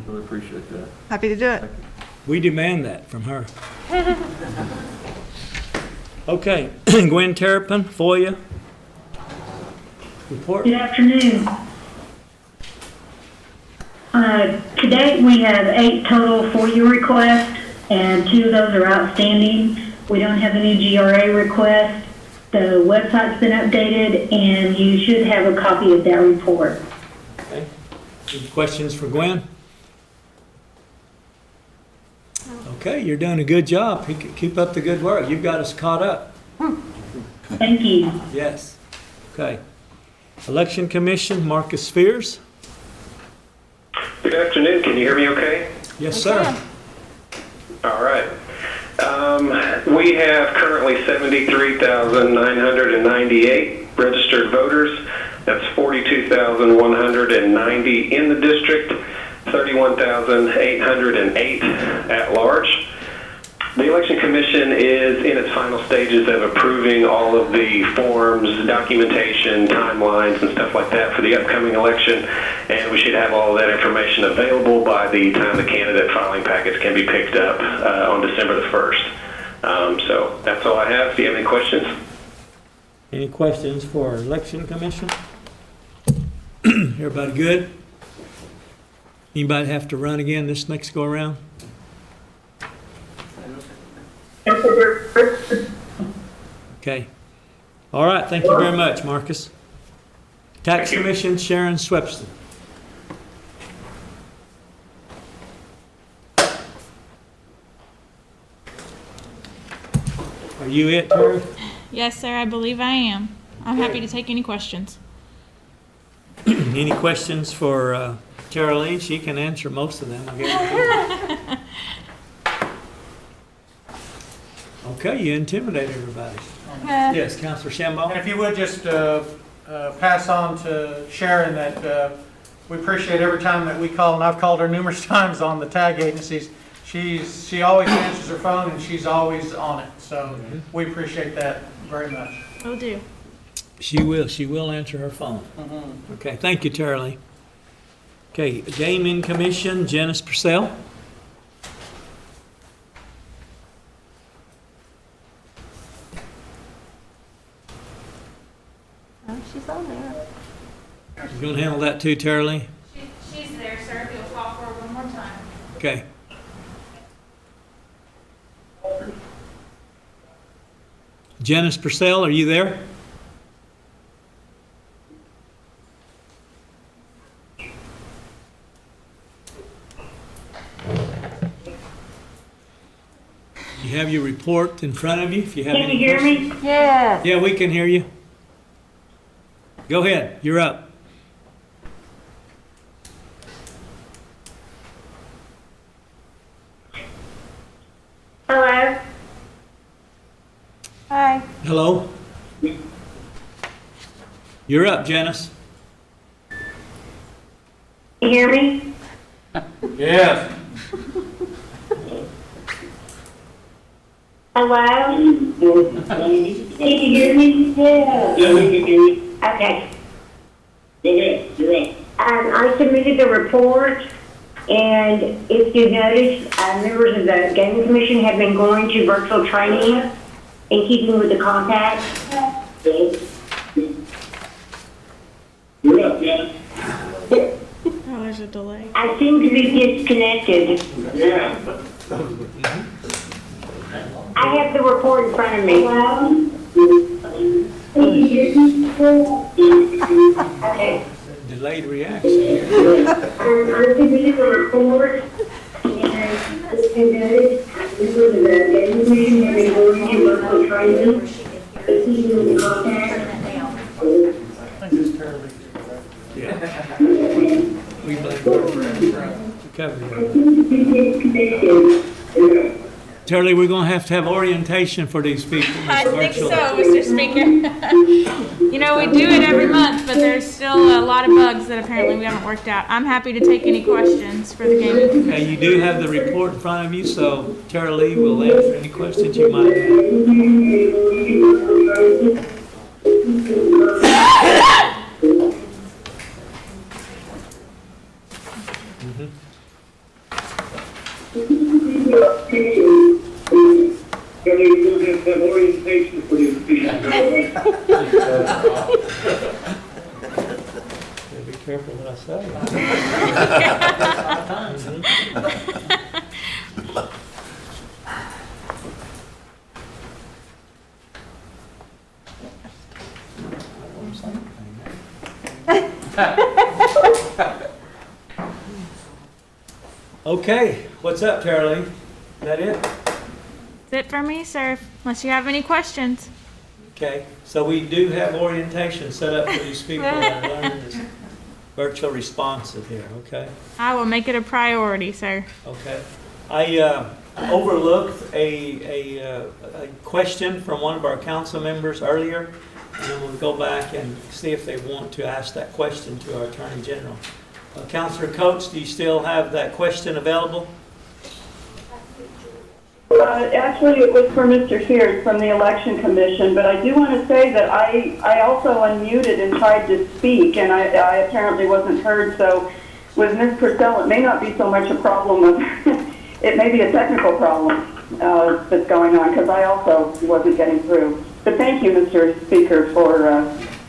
Really appreciate that. Happy to do it. We demand that from her. Okay, Gwen Terrapin, FOIA. Report. Good afternoon. To date, we have 8 total FOIA requests, and 2 of those are outstanding. We don't have any GRA requests. The website's been updated, and you should have a copy of that report. Okay. Any questions for Gwen? Okay, you're doing a good job. Keep up the good work. You've got us caught up. Thank you. Yes. Okay. Election Commission, Marcus Spears. Good afternoon. Can you hear me okay? Yes, sir. All right. We have currently 73,998 registered voters. That's 42,190 in the district, 31,808 at large. The Election Commission is in its final stages of approving all of the forms, documentation, timelines, and stuff like that for the upcoming election, and we should have all of that information available by the time the candidate filing packets can be picked up on December the 1st. So that's all I have. If you have any questions. Any questions for our Election Commission? Everybody good? Anybody have to run again this next go around? Okay. All right, thank you very much, Marcus. Tax Commission, Sharon Swepson. Are you it, Terry? Yes, sir, I believe I am. I'm happy to take any questions. Any questions for Caroline? She can answer most of them, I guess. Okay, you intimidated everybody. Yes, Counselor And Shambaugh? if you would just pass on to Sharon that we appreciate every time that we call, and I've called her numerous times on the tag agencies. She always answers her phone and she's always on it. So we appreciate that very much. Will do. She will answer her phone. Okay, thank you, Caroline. Okay, Gaming Commission, Janice Purcell. Oh, she's on there. You gonna handle that too, Caroline? She's there, sir. If you'll call for her one more time. Okay. Janice Purcell, are you there? You have your report in front of you, if you have Can any you hear questions. me? Yes. Yeah, we can hear you. Go ahead, you're up. Hello? Hi. Hello? You're up, Janice. Can you hear me? Yes. Hello? Can you hear me? Yeah. Yeah, we can hear you. Okay. Go ahead, you're up. I submitted the report, and if you notice, members of the Gaming Commission have been going to virtual training in keeping with the compact. You're up, Janice. Oh, there's a delay. I seem to be disconnected. Yeah. I have the report in front of me. Okay. Delayed reaction here. I submitted the report, and if you notice, members of the Gaming Commission have been going to virtual training in keeping with the compact. I think it's terribly. Yeah. We blame her to cover that. Charlie, we're gonna have to have orientation for these people. in this I think virtual- so, Mr. Speaker. You know, we do it every month, but there's still a lot of bugs that apparently we haven't worked out. I'm happy to take any questions for the gaming commission. Okay, you do have the report in front of you, so Tara Lee will answer any questions you might have. You're going to have orientation for these people. Be careful what I say. Okay, what's up, Tara Lee? Is that it? That's it for me, sir, unless you have any questions. Okay, so we do have orientation set up for these people that are learning this virtual responsive here, okay? I will make it a priority, sir. Okay. I overlooked a question from one of our council members earlier, and I'm going to go back and see if they want to ask that question to our Attorney General. Councilor Coates, do you still have that question available? Actually, it was for Mr. Sears from the Election Commission, but I do want to say that I also unmuted and tried to speak, and I apparently wasn't heard. So with Ms. Purcell, it may not be so much a problem of, it may be a technical problem that's going on, because I also wasn't getting through. But thank you, Mr. Speaker,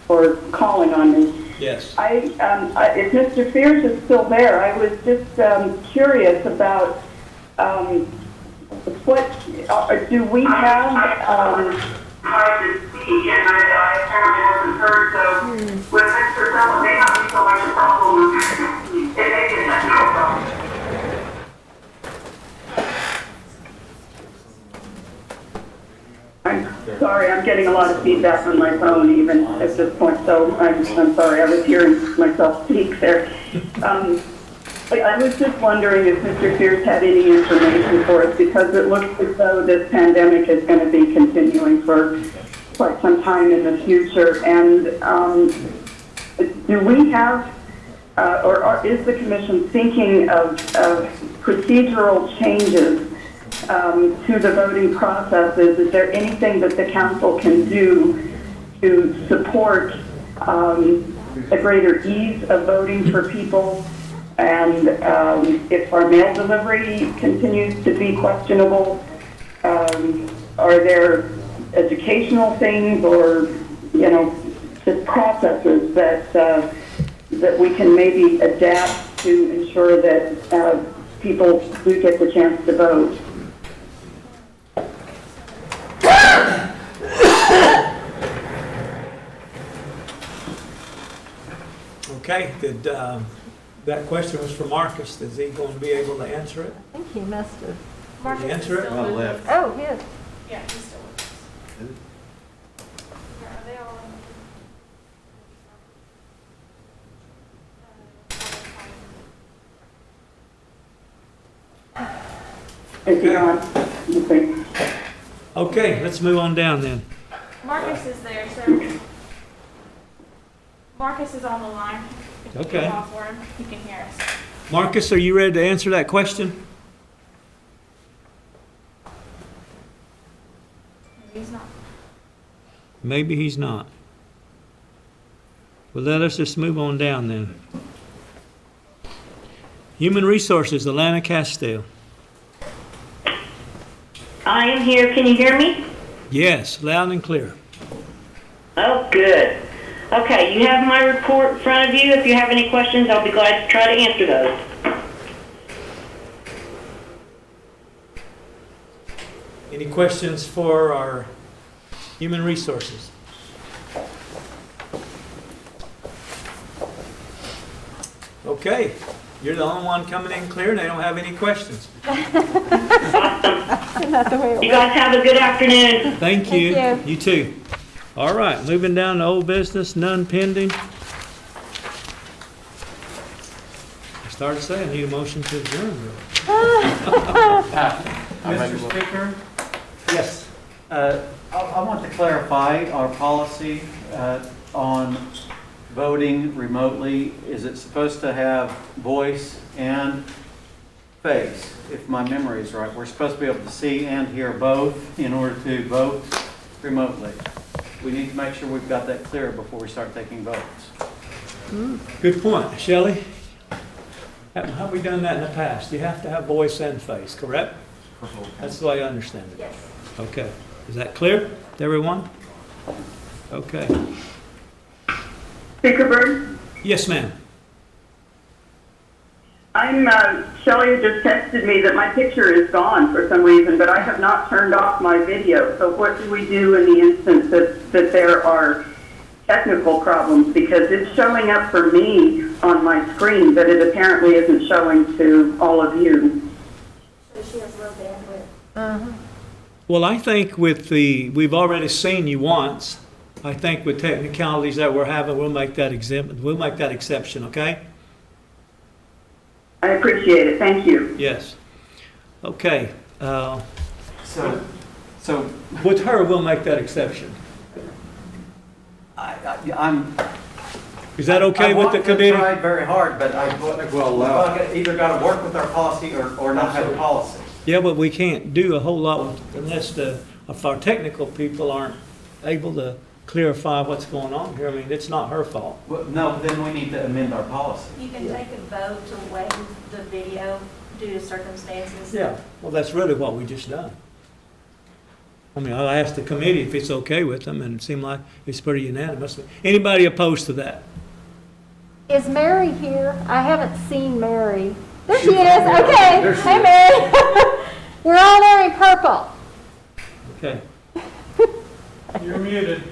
for calling on me. Yes. If Mr. Sears is still there, I was just curious about what do we have? Hard to see, and I apparently wasn't heard. So with Mr. Bell, it may not be so much a problem. It may be a technical problem. I'm sorry. sorry, I'm getting a lot of feedback on my phone even at this point, so I'm sorry, I was hearing myself speak there. I was just wondering if Mr. Sears had any information for us, because it looks as though this pandemic is going to be continuing for quite some time in the future. And do we have, or is the commission thinking of procedural changes to the voting processes? Is there anything that the council can do to support a greater ease of voting for people? And if our mail delivery continues to be questionable, are there educational things or, just processes that we can maybe adapt to ensure that people do get the chance to vote? Okay, that question was for Marcus. Is he going to be able to answer it? I think he must have. Did he answer it? I left. Oh, yes. Yeah, he's still with us. Are they all Okay, let's move on down then. Marcus is there, so Marcus is on the line. If you Okay. call for him, he can hear us. Marcus, are you ready to answer that question? Maybe he's not. Maybe he's not. Well, let us just move on down then. Human Resources, Alana Castile. I am here. Can you hear me? Yes, loud and clear. Oh, good. Okay, you have my report in front of you. If you have any questions, I'll be glad to try to answer those. Any questions for our Human Resources? Okay, you're the only one coming in clear and they don't have any questions. You guys have a good afternoon. Thank you. Thank You too. All right, moving down to old business, none pending. I started saying, need a motion to adjourn. Mr. Speaker, Yes. I want to clarify our policy on voting remotely. Is it supposed to have voice and face? If my memory is right, we're supposed to be able to see and hear both in order to vote remotely. We need to make sure we've got that clear before we start taking votes. Good point. Shelley, have we done that in the past? You have to have voice and face, correct? That's the way I understand it. Yes. Okay. Is that clear to everyone? Okay. Speaker Bird? Yes, ma'am. Shelley just texted me that my picture is gone for some reason, but I have not turned off my video. So what do we do in the instance that there are technical problems? Because it's showing up for me on my screen, but it apparently isn't showing to all of you. So she has low bandwidth. Uh-huh. Well, I think we've already seen you once. I think with technicalities that we're having, we'll make that exception, okay? I appreciate it. Thank you. Yes. Okay. So With her, we'll make that exception. I'm. Is that okay with the I committee? want to try very hard, but I've either got to work with our policy or not have a policy. Yeah, but we can't do a whole lot unless if our technical people aren't able to clarify what's going on here. I mean, it's not her fault. Well, no, then we need to amend our policy. You can take a vote to waive the video due to circumstances. Yeah, well, that's really what we just done. I mean, I asked the committee if it's okay with them, and it seemed like it's pretty unanimous. Anybody opposed to that? Is Mary here? I haven't seen Mary. There she is. Okay. Hey, Mary. We're all wearing purple. Okay. You're muted.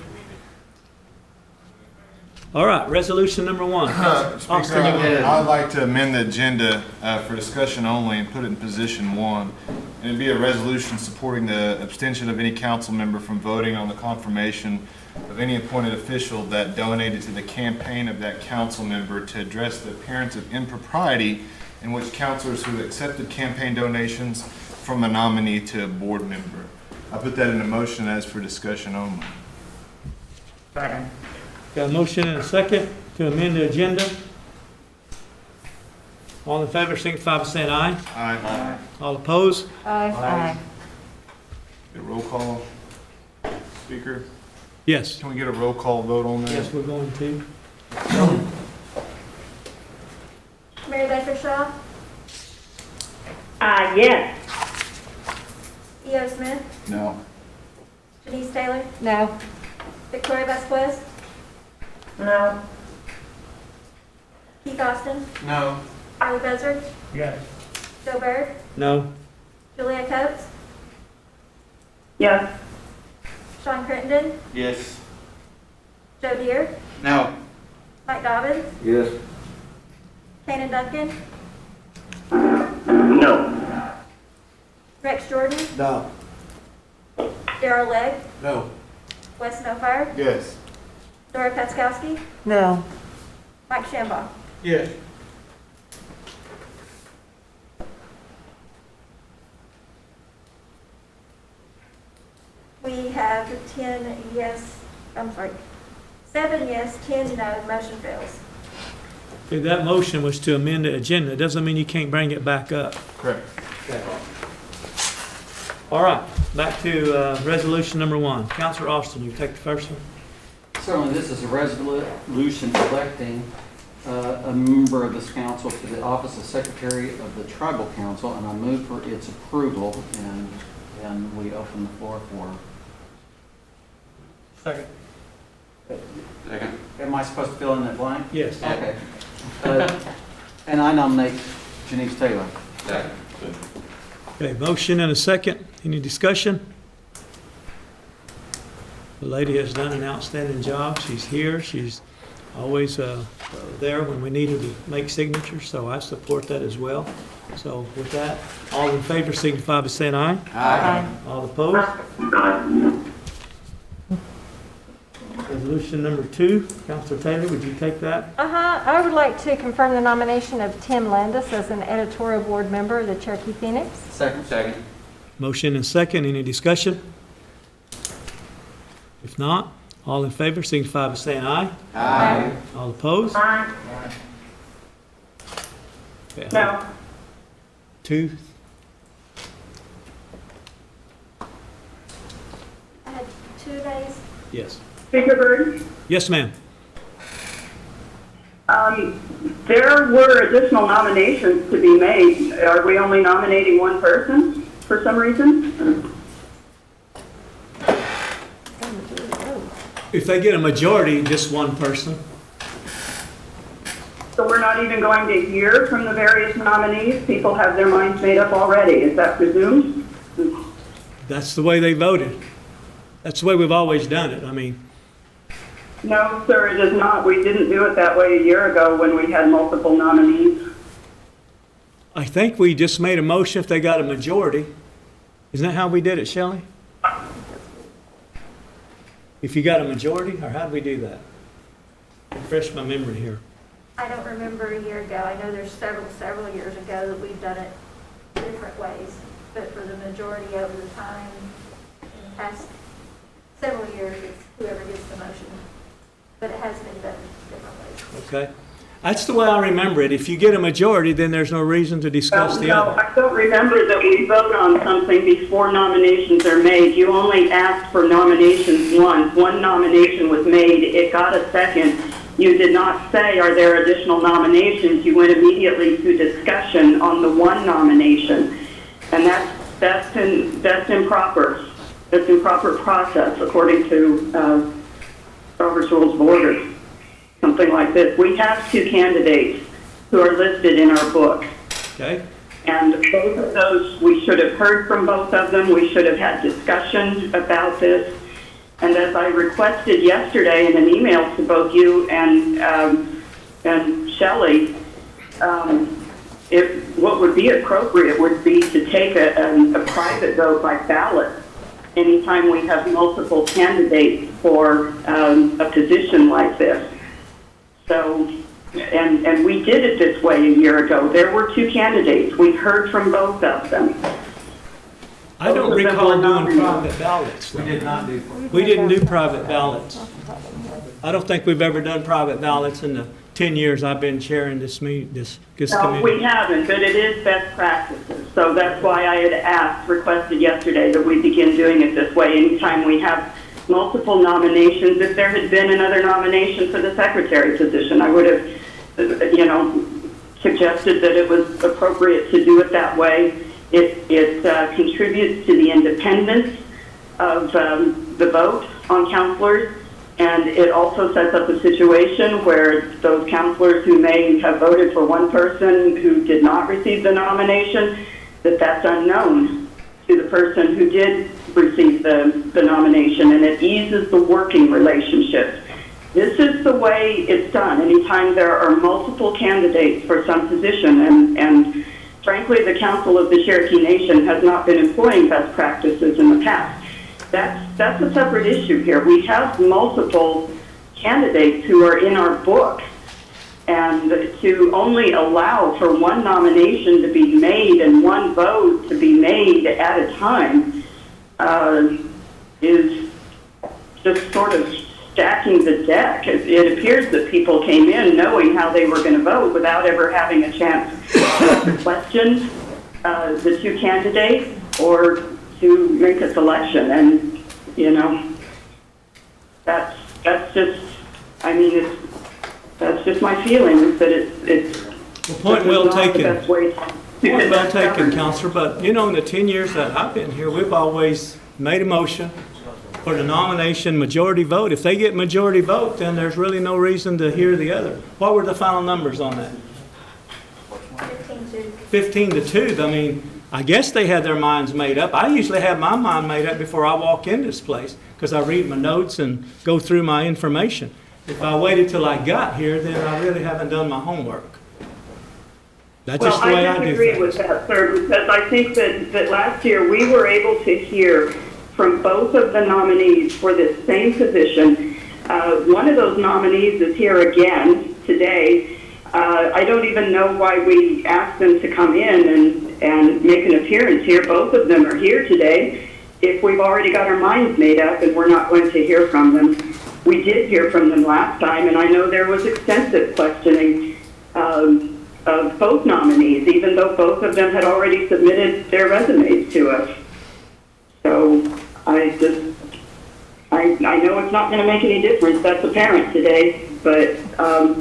All right, resolution number 1. Speaker, Austin, you want- I'd like to amend the agenda for discussion only and put it in position 1. And it'd be a resolution supporting the abstention of any council member from voting on the confirmation of any appointed official that donated to the campaign of that council member to address the appearance of impropriety in which councilors who accepted campaign donations from a nominee to a board member. I put that in a motion as for discussion only. Second. Got a motion and a second to amend the agenda. All in favor, signify by saying aye. Aye. All opposed? Aye. Get a roll call, Speaker? Yes. Can we get a roll call vote on that? Yes, we're going to. Mary Baker Shaw, Yes. E.O. Smith, No. Denise Taylor, No. Victoria Vasquez, No. Keith Austin, No. Harley Buzzard, Yes. Joe Bird, No. Julia Coates, Yes. Sean Crittenden, Yes. Joe Deere, No. Mike Dobbins, Yes. Shannon Duncan, No. Rex Jordan, No. Darrell Legg, No. Wes Snowfire, Yes. Dora Petzkowski, No. Mike Shambaugh. Yes. We have 10 yes, 7 yes, 10 no, motion fails. Okay, that motion was to amend the agenda. It doesn't mean you can't bring it back up. Correct. All right, back to resolution number 1. Counselor Austin, you take the first one. Certainly, this is a resolution electing a member of this council to the office of Secretary of the Tribal Council, and I move for its approval, and we open the floor for. Second. Second. Am I supposed to fill in that blank? Yes. Okay. And I nominate Janice Taylor. Second. Okay, motion and a second. Any discussion? The lady has done an outstanding job. She's here. She's always there when we need her to make signatures, so I support that as well. So with that, all in favor signify by saying aye. Aye. All opposed? Resolution number 2. Counselor Taylor, would you take that? I would like to confirm the nomination of Tim Landis as an editorial board member of the Cherokee Phoenix. Second. Second. Motion and second. Any discussion? If not, all in favor signify by saying aye. Aye. All opposed? Okay, No. 2. I had 2 days. Yes. Speaker Bird? Yes, ma'am. There were additional nominations to be made. Are we only nominating one person for some reason? If they get a majority, just one person. So we're not even going to hear from the various nominees? People have their minds made up already, is that presumed? That's the way they voted. That's the way we've always done it. I mean, No, sir, it is not. We didn't do it that way a year ago when we had multiple nominees. I think we just made a motion if they got a majority. Isn't that how we did it, Shelley? If you got a majority, or how did we do that? Refresh my memory here. I don't remember a year ago. I know there's several years ago that we've done it different ways. But for the majority over the time, in the past several years, it's whoever gets the motion. But it has been done different ways. Okay? That's the way I remember it. If you get a majority, then there's no reason to discuss the No, other. I don't remember that we vote on something before nominations are made. You only asked for nominations once. One nomination was made. It got a second. You did not say, are there additional nominations? You went immediately to discussion on the one nomination. And that's improper. That's improper process according to Robert's Rules of Order. Something like this. We have 2 candidates who are listed in our book. Okay? And both of those, we should have heard from both of them. We should have had discussion about this. And as I requested yesterday in an email to both you and Shelley, what would be appropriate would be to take a private vote by ballot anytime we have multiple candidates for a position like this. So, and we did it this way a year ago. There were 2 candidates. We heard from both of them. I don't recall doing private ballots. We did not do. We didn't do private ballots. I don't think we've ever done private ballots in the 10 years I've been chairing this No, committee. we haven't, but it is best practices. So that's why I had requested yesterday that we begin doing it this way. Anytime we have multiple nominations, if there had been another nomination for the secretary position, I would have, suggested that it was appropriate to do it that way. It contributes to the independence of the vote on counselors, and it also sets up a situation where those counselors who may have voted for one person who did not receive the nomination, that's unknown to the person who did receive the nomination, and it eases the working relationships. This is the way it's done. Anytime there are multiple candidates for some position, and frankly, the Council of the Cherokee Nation has not been employing best practices in the past. That's a separate issue here. We have multiple candidates who are in our book, and to only allow for one nomination to be made and one vote to be made at a time is just sort of stacking the deck. It appears that people came in knowing how they were going to vote without ever having a chance to question the 2 candidates or to make a selection. And, that's just, that's just my feeling, is that it's Point well not the taken. best way to Point well taken, Counselor, but in the 10 years that I've been here, we've always made a motion for the nomination majority vote. If they get majority vote, then there's really no reason to hear the other. What were the final numbers on that? 15-2. I guess they had their minds made up. I usually have my mind made up before I walk in this place because I read my notes and go through my information. If I waited till I got here, then I really haven't done my homework. That's just the way I do things. I disagree with that, sir, because I think that last year we were able to hear from both of the nominees for this same position. One of those nominees is here again today. I don't even know why we asked them to come in and make an appearance here. Both of them are here today. If we've already got our minds made up and we're not going to hear from them. We did hear from them last time, and I know there was extensive questioning of both nominees, even though both of them had already submitted their resumes to us. So I know it's not going to make any difference. That's apparent today, but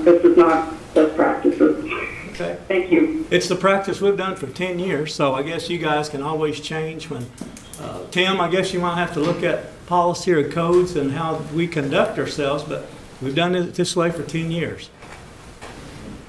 this is not best practices. Okay. Thank you. It's the practice we've done for 10 years, so I guess you guys can always change when, Tim, I guess you might have to look at policy or codes and how we conduct ourselves, but we've done it this way for 10 years.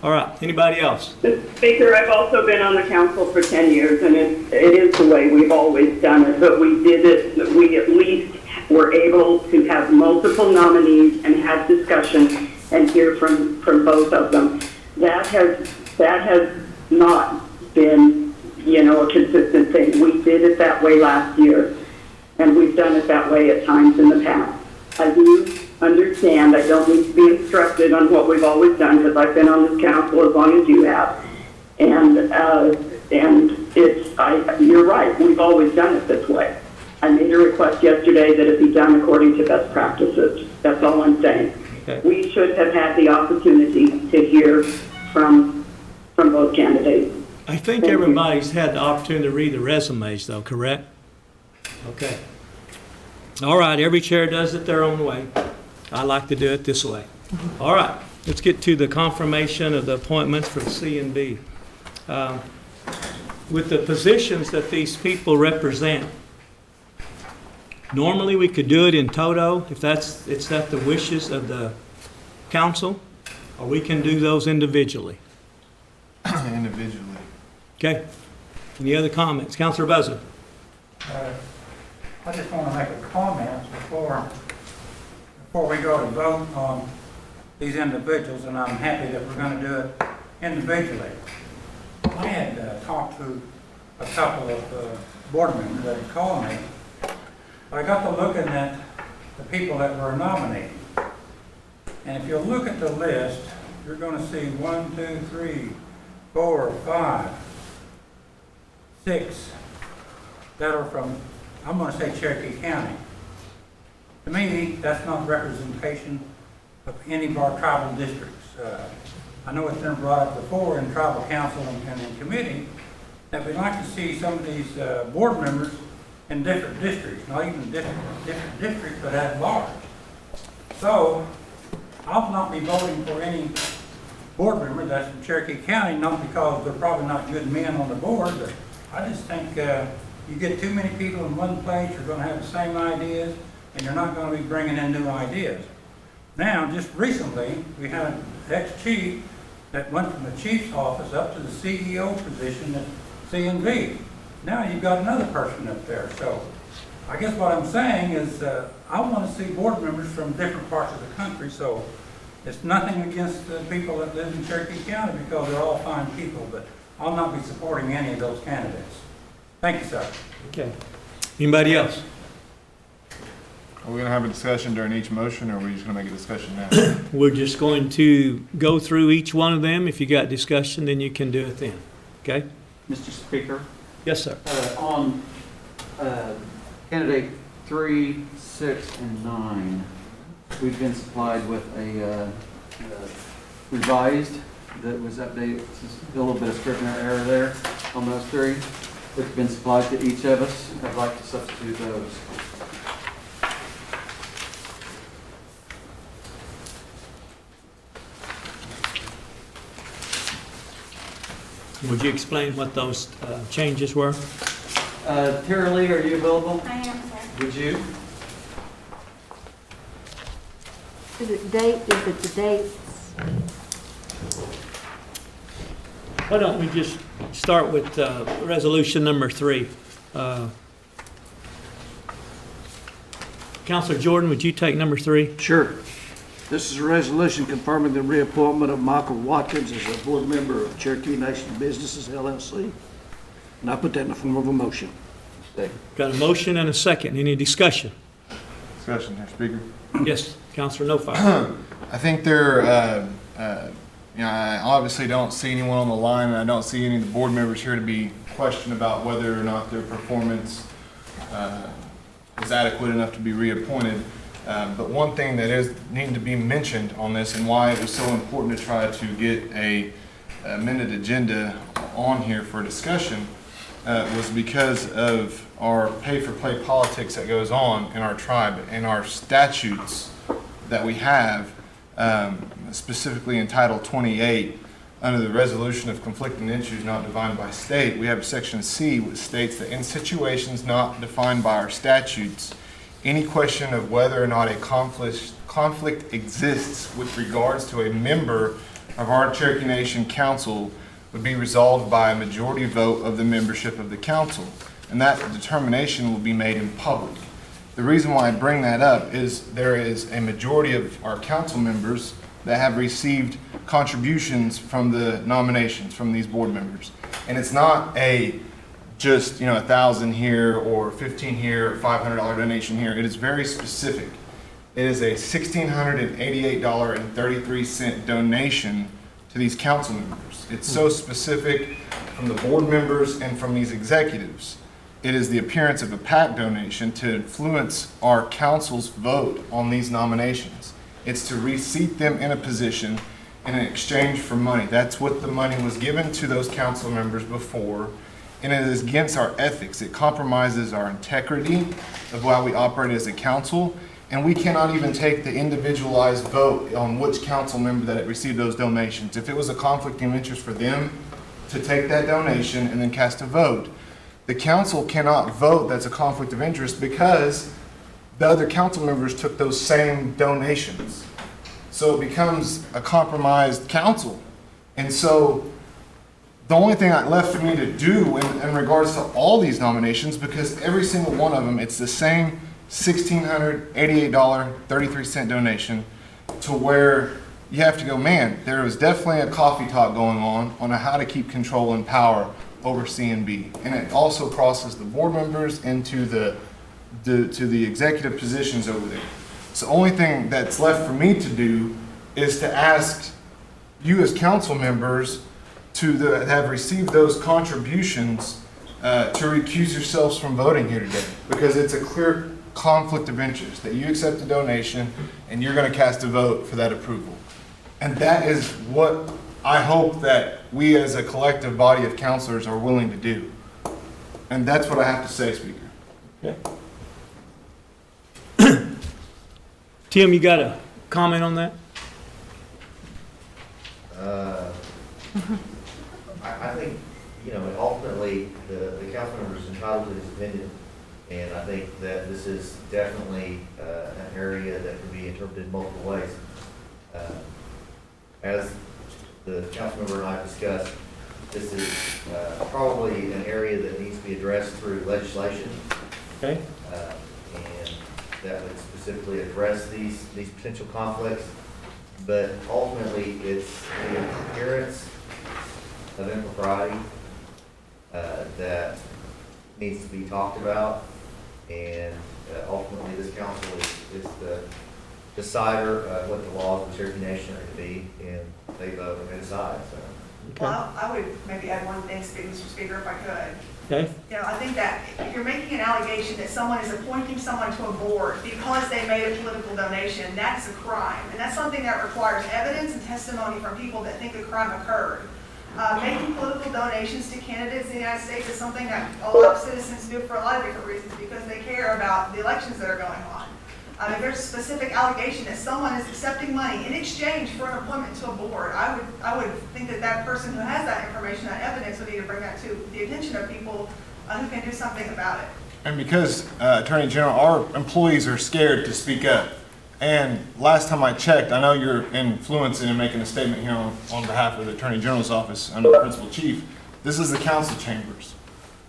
All right, anybody else? Mr. Speaker, I've also been on the council for 10 years, and it is the way we've always done it, but we did it, we at least were able to have multiple nominees and have discussion and hear from both of them. That has not been, a consistent thing. We did it that way last year, and we've done it that way at times in the past. I do understand, I don't need to be instructed on what we've always done, because I've been on this council as long as you have. And you're right, we've always done it this way. I made a request yesterday that it be done according to best practices. That's all I'm saying. Okay. We should have had the opportunity to hear from both candidates. I think everybody's had the opportunity to read the resumes, though, correct? Okay. All right, every chair does it their own way. I like to do it this way. All right, let's get to the confirmation of the appointments for C and B. With the positions that these people represent, normally we could do it in toto if it's at the wishes of the council, or we can do those individually. Individually. Okay. Any other comments? Councilor Buzzer. I just want to make a comment before before we go to vote on these individuals, and I'm happy that we're gonna do it individually. I had talked to a couple of board members that had called me. I got to looking at the people that were nominated. And if you look at the list, you're gonna see 1, 2, 3, 4, 5, 6 that are from, I'm gonna say Cherokee County. To me, that's not representation of any of our tribal districts. I know it's been brought up before in tribal council and in committee that we'd like to see some of these board members in different districts, not even different districts, but at large. So I'll not be voting for any board member that's from Cherokee County, not because they're probably not good men on the board, but I just think you get too many people in one place, you're going to have the same ideas, and you're not going to be bringing in new ideas. Now, just recently, we had an ex-chief that went from the chief's office up to the CEO position at CNV. Now you've got another person up there. So I guess what I'm saying is I want to see board members from different parts of the country. So it's nothing against the people that live in Cherokee County because they're all fine people, but I'll not be supporting any of those candidates. Thank you, sir. Okay. Anybody else? Are we gonna have a discussion during each motion, or are we just gonna make a discussion now? We're just going to go through each one of them. If you got discussion, then you can do it then. Okay? Mr. Speaker, Yes, sir. on candidate 3, 6, and 9, we've been supplied with a revised that was updated, a little bit of scrivener error there on those 3. It's been supplied to each of us. I'd like to substitute those. Would you explain what those changes were? Tara Lee, are you available? I am, sir. Would you? Is it the dates? Why don't we just start with resolution number 3? Counselor Jordan, would you take number 3? Sure. This is a resolution confirming the reappointment of Michael Watkins as a board member of Cherokee Nation Businesses LLC. And I put that in the form of a motion. Got a motion and a second. Any discussion? Discussion, Mr. Speaker. Yes, Counselor Nofire. I think I obviously don't see anyone on the line, and I don't see any of the board members here to be questioned about whether or not their performance is adequate enough to be reappointed. But one thing that is needing to be mentioned on this, and why it was so important to try to get a amended agenda on here for discussion, was because of our pay-for-play politics that goes on in our tribe and our statutes that we have, specifically in Title 28, under the resolution of conflicting issues not defined by state. We have Section C, which states that in situations not defined by our statutes, any question of whether or not a conflict exists with regards to a member of our Cherokee Nation Council would be resolved by a majority vote of the membership of the council, and that determination will be made in public. The reason why I bring that up is there is a majority of our council members that have received contributions from the nominations from these board members, and it's not just $1,000 here or $15 here or $500 donation here. It is very specific. It is a $1,688.33 donation to these council members. It's so specific from the board members and from these executives. It is the appearance of a PAC donation to influence our council's vote on these nominations. It's to reseat them in a position in exchange for money. That's what the money was given to those council members before. And it is against our ethics. It compromises our integrity of how we operate as a council, and we cannot even take the individualized vote on which council member that received those donations. If it was a conflict of interest for them to take that donation and then cast a vote, the council cannot vote that's a conflict of interest because the other council members took those same donations. So it becomes a compromised council. And so the only thing left for me to do in regards to all these nominations, because every single one of them, it's the same $1,688.33 donation to where you have to go, man, there was definitely a coffee talk going on how to keep control and power over C&B. And it also crosses the board members into to the executive positions over there. So the only thing that's left for me to do is to ask you as council members to have received those contributions to recuse yourselves from voting here today, because it's a clear conflict of interest that you accept a donation and you're going to cast a vote for that approval. And that is what I hope that we as a collective body of councilors are willing to do. And that's what I have to say, Speaker. Okay. Tim, you got a comment on that? I think, ultimately, the council member is entitled to his opinion, and I think that this is definitely an area that can be interpreted in multiple ways. As the council member and I discussed, this is probably an area that needs to be addressed through legislation. Okay. And that would specifically address these potential conflicts. But ultimately, it's the appearance of impropriety that needs to be talked about, and ultimately, this council is the decider of what the laws of the Cherokee Nation are to be, and they vote and they decide. So. Well, I would maybe add one thing, Mr. Speaker, if I could. Okay. I think that if you're making an allegation that someone is appointing someone to a board because they made a political donation, that's a crime. And that's something that requires evidence and testimony from people that think a crime occurred. Making political donations to candidates in the United States is something that a lot of citizens do for a lot of different reasons, because they care about the elections that are going on. If there's a specific allegation that someone is accepting money in exchange for an appointment to a board, I would think that person who has that information, that evidence, would need to bring that to the attention of people who can do something about it. And because, Attorney General, our employees are scared to speak up. And last time I checked, I know you're influencing and making a statement here on behalf of the Attorney General's office under the Principal Chief. This is the council chambers.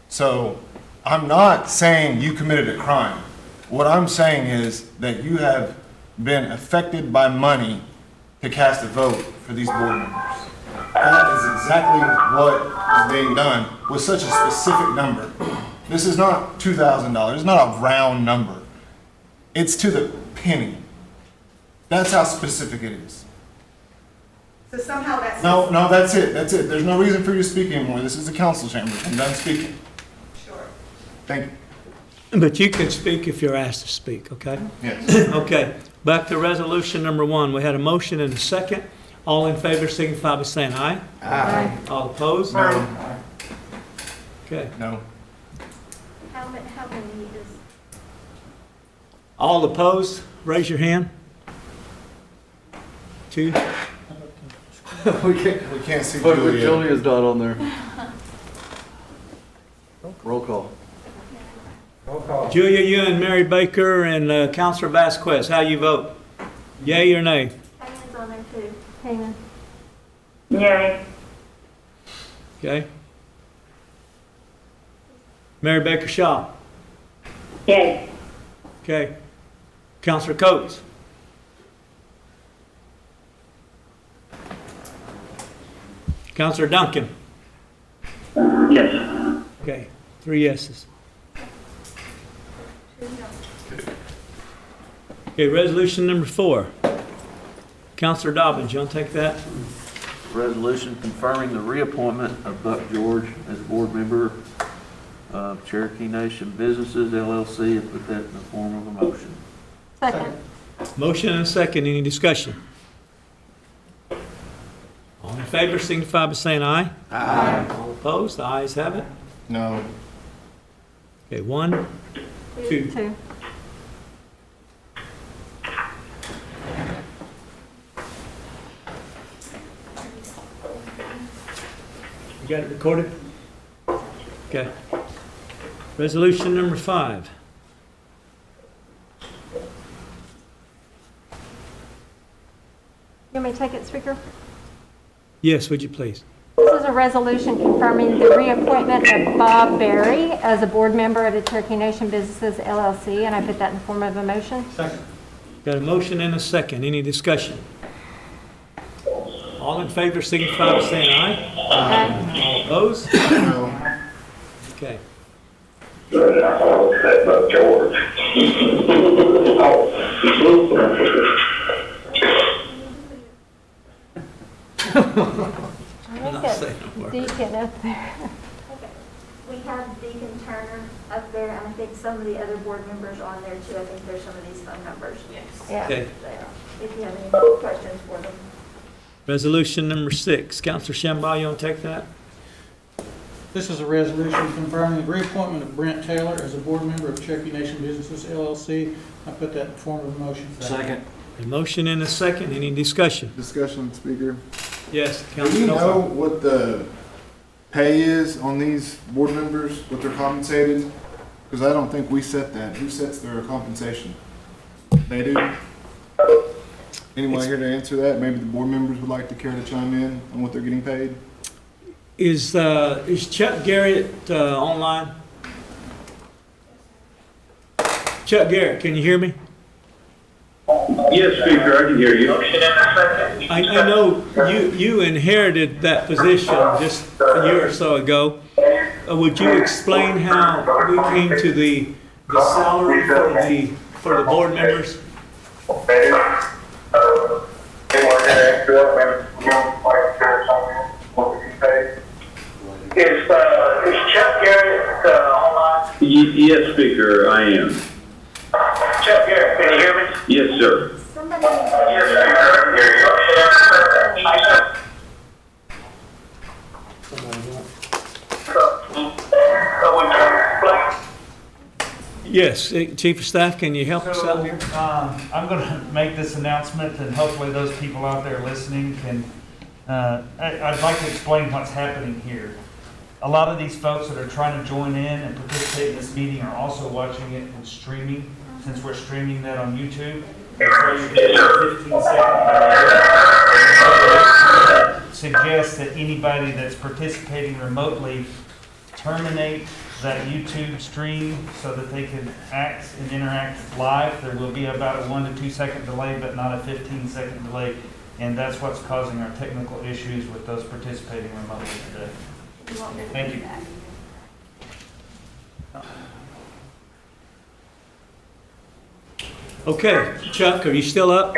So I'm not saying you committed a crime. What I'm saying is that you have been affected by money to cast a vote for these board members. That is exactly what is being done with such a specific number. This is not $2,000. It's not a round number. It's to the penny. That's how specific it is. So somehow that's... No, that's it. That's it. There's no reason for you to speak anymore. This is the council chamber. I'm done speaking. Sure. Thank you. But you can speak if you're asked to speak, okay? Yes. Okay, back to resolution number 1. We had a motion and a second. All in favor signify by saying aye. Aye. All opposed? No. Okay. No. How many is? All opposed, raise your hand. 2. We can't see But Julia. Julia's not on there. Roll call. Julia, you and Mary Baker and Counselor Vasquez, how you vote? Yay or nay? Haman's on there too. Haman. Yay. Okay. Mary Baker Shaw. Yay. Okay. Counselor Coates. Counselor Duncan. Yes. Okay. 3 yeses. Okay, resolution number 4. Counselor Dobbins, you want to take that? Resolution confirming the reappointment of Buck George as a board member of Cherokee Nation Businesses LLC, and put that in the form of a motion. Second. Motion and a second. Any discussion? All in favor signify by saying aye. Aye. All opposed? The ayes have it. No. Okay, 1, 2. 2. You got it recorded? Okay. Resolution number 5. You want me to take it, Speaker? Yes, would you please? This is a resolution confirming the reappointment of Bob Berry as a board member of the Cherokee Nation Businesses LLC, and I put that in the form of a motion. Second. Got a motion and a second. Any discussion? All in favor, signify by saying aye. Aye. All opposed? No. Okay. George. Deacon up there. Okay. We have Deacon Turner up there, and I think some of the other board members are on there too. I think there's some of these phone numbers. Yes. Yeah. Okay. There. If you have any questions for them. Resolution number 6. Counselor Shambaugh, you want to take that? This is a resolution confirming the reappointment of Brent Taylor as a board member of Cherokee Nation Businesses LLC. I put that in the form of a motion. Second. A motion and a second. Any discussion? Discussion, Speaker. Yes, Do you Counselor. know what the pay is on these board members, what they're compensated? Because I don't think we set that. Who sets their compensation? They do? Anyone here to answer that? Maybe the board members would like to care to chime in on what they're getting paid? Is Chuck Garrett online? Chuck Garrett, can you hear me? Yes, Speaker, I can hear you. I know you inherited that position just a year or so ago. Would you explain how we came to the salary for the board members? Is Chuck Garrett online? Yes, Speaker, I am. Chuck Garrett, can you hear me? Yes, sir. Somebody. Yes, Speaker, I Yes, Chief of Staff, can you help us out here? I'm going to make this announcement, and hopefully those people out there listening can, I'd like to explain what's happening here. A lot of these folks that are trying to join in and participate in this meeting are also watching it and streaming, since we're streaming that on YouTube. So you get a 15-second suggest that anybody that's participating remotely terminate that YouTube stream so that they can act and interact live. There will be about a 1 to 2 second delay, but not a 15-second delay. And that's what's causing our technical issues with those participating remotely today. Thank you. Okay, Chuck, are you still up?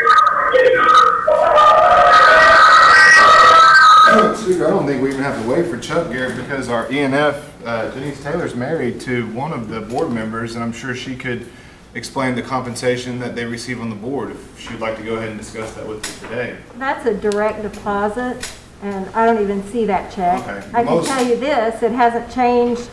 Speaker, I don't think we even have to wait for Chuck Garrett because our ENF, Denise Taylor's married to one of the board members, and I'm sure she could explain the compensation that they receive on the board if she'd like to go ahead and discuss that with us today. That's a direct deposit, and I don't even see that check. Okay. I can tell you this, it hasn't changed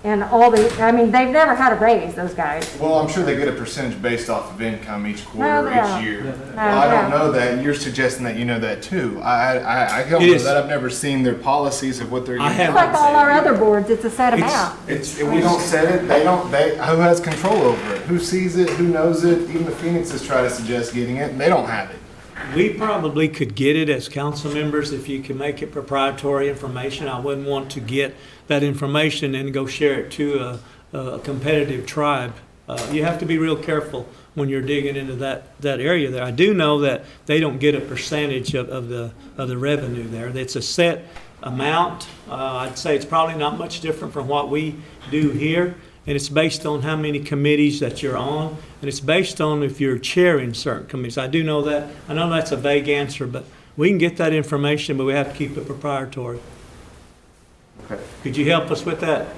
in all the, I mean, they've never had a raise, those guys. Well, I'm sure they get a percentage based off of income each quarter, No, each year. I don't know that, and you're suggesting that you know that too. I don't know that. I've never seen their policies of what they're getting. It's like all our other boards, it's a set amount. We don't set it, who has control over it? Who sees it, who knows it? Even the Phoenixes try to suggest getting it, and they don't have it. We probably could get it as council members if you can make it proprietary information. I wouldn't want to get that information and go share it to a competitive tribe. You have to be real careful when you're digging into that area there. I do know that they don't get a percentage of the revenue there. It's a set amount. I'd say it's probably not much different from what we do here. And it's based on how many committees that you're on, and it's based on if you're chairing certain committees. I do know that. I know that's a vague answer, but we can get that information, but we have to keep it proprietary. Okay. Could you help us with that,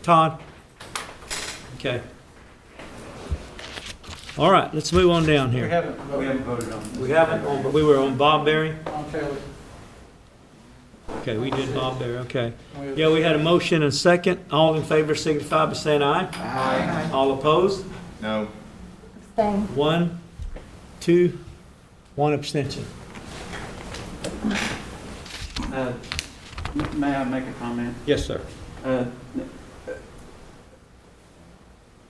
Todd? Okay. All right, let's move on down here. We haven't voted on this. We haven't, but we were on Bob Berry? On Taylor. Okay, we did Bob Berry, okay. Yeah, we had a motion and a second. All in favor signify by saying aye. Aye. All opposed? No. Abstain. 1, 2, 1 abstention. May I make a comment? Yes, sir.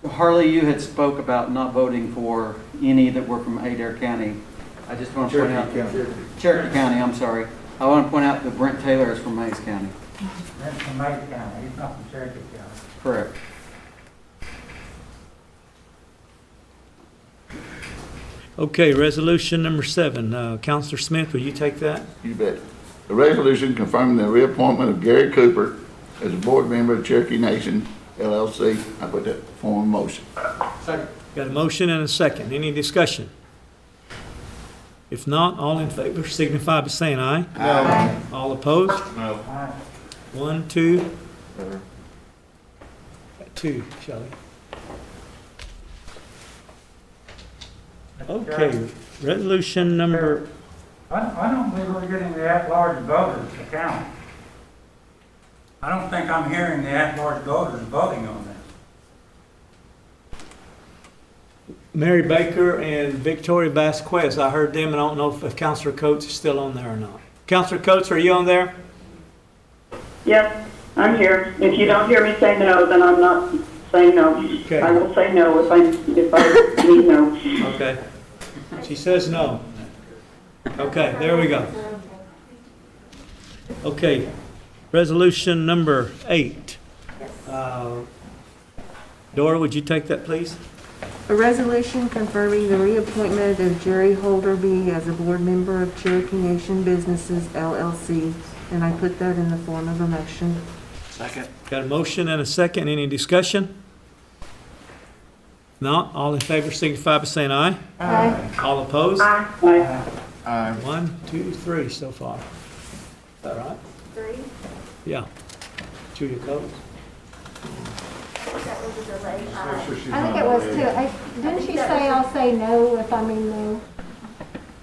Harley, you had spoke about not voting for any that were from Adair County. I just want to point out. Cherokee County, I'm sorry. I want to point out that Brent Taylor is from Mays County. That's from Mcgirt County, he's not from Cherokee County. Correct. Okay, resolution number 7. Counselor Smith, will you take that? You bet. A resolution confirming the reappointment of Gary Cooper as a board member of Cherokee Nation LLC. I put that form in motion. Second. Got a motion and a second. Any discussion? If not, all in favor signify by saying aye. Aye. All opposed? No. 1, 2. 2, Shelley. Okay, resolution number, I don't believe we're getting the at-large voters to count. I don't think I'm hearing the at-large voters voting on this. Mary Baker and Victoria Vasquez, I heard them, and I don't know if Counselor Coates is still on there or not. Counselor Coates, are you on there? Yes, I'm here. If you don't hear me say no, then I'm not saying no. Okay. I will say no if I mean no. Okay. She says no. Okay, there we go. Okay, resolution number 8. Dora, would you take that, please? A resolution confirming the reappointment of Jerry Holderby as a board member of Cherokee Nation Businesses LLC, and I put that in the form of a motion. Second. Got a motion and a second. Any discussion? Not, all in favor signify by saying aye. Aye. All opposed? Aye. Aye. 1, 2, 3 so far. Is that right? 3. Yeah. Julia Coates. That was a delay. I think it was too. Didn't she say I'll say no if I mean no?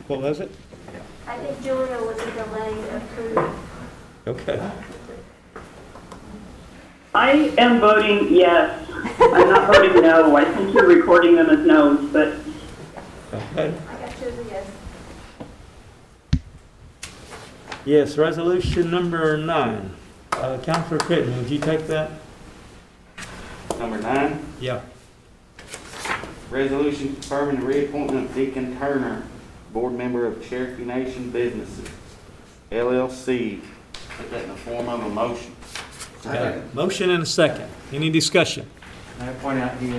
What was it? I think Julia was a delay of 2. Okay. I am voting yes. I'm not voting no. I think you're recording them as no's, but Okay. I got 2 as a yes. Yes, resolution number 9. Counselor Critton, would you take that? Number 9, Yeah. resolution confirming the reappointment of Deacon Turner, board member of Cherokee Nation Businesses, LLC. Put that in the form of a motion. Got a motion and a second. Any discussion? I point out he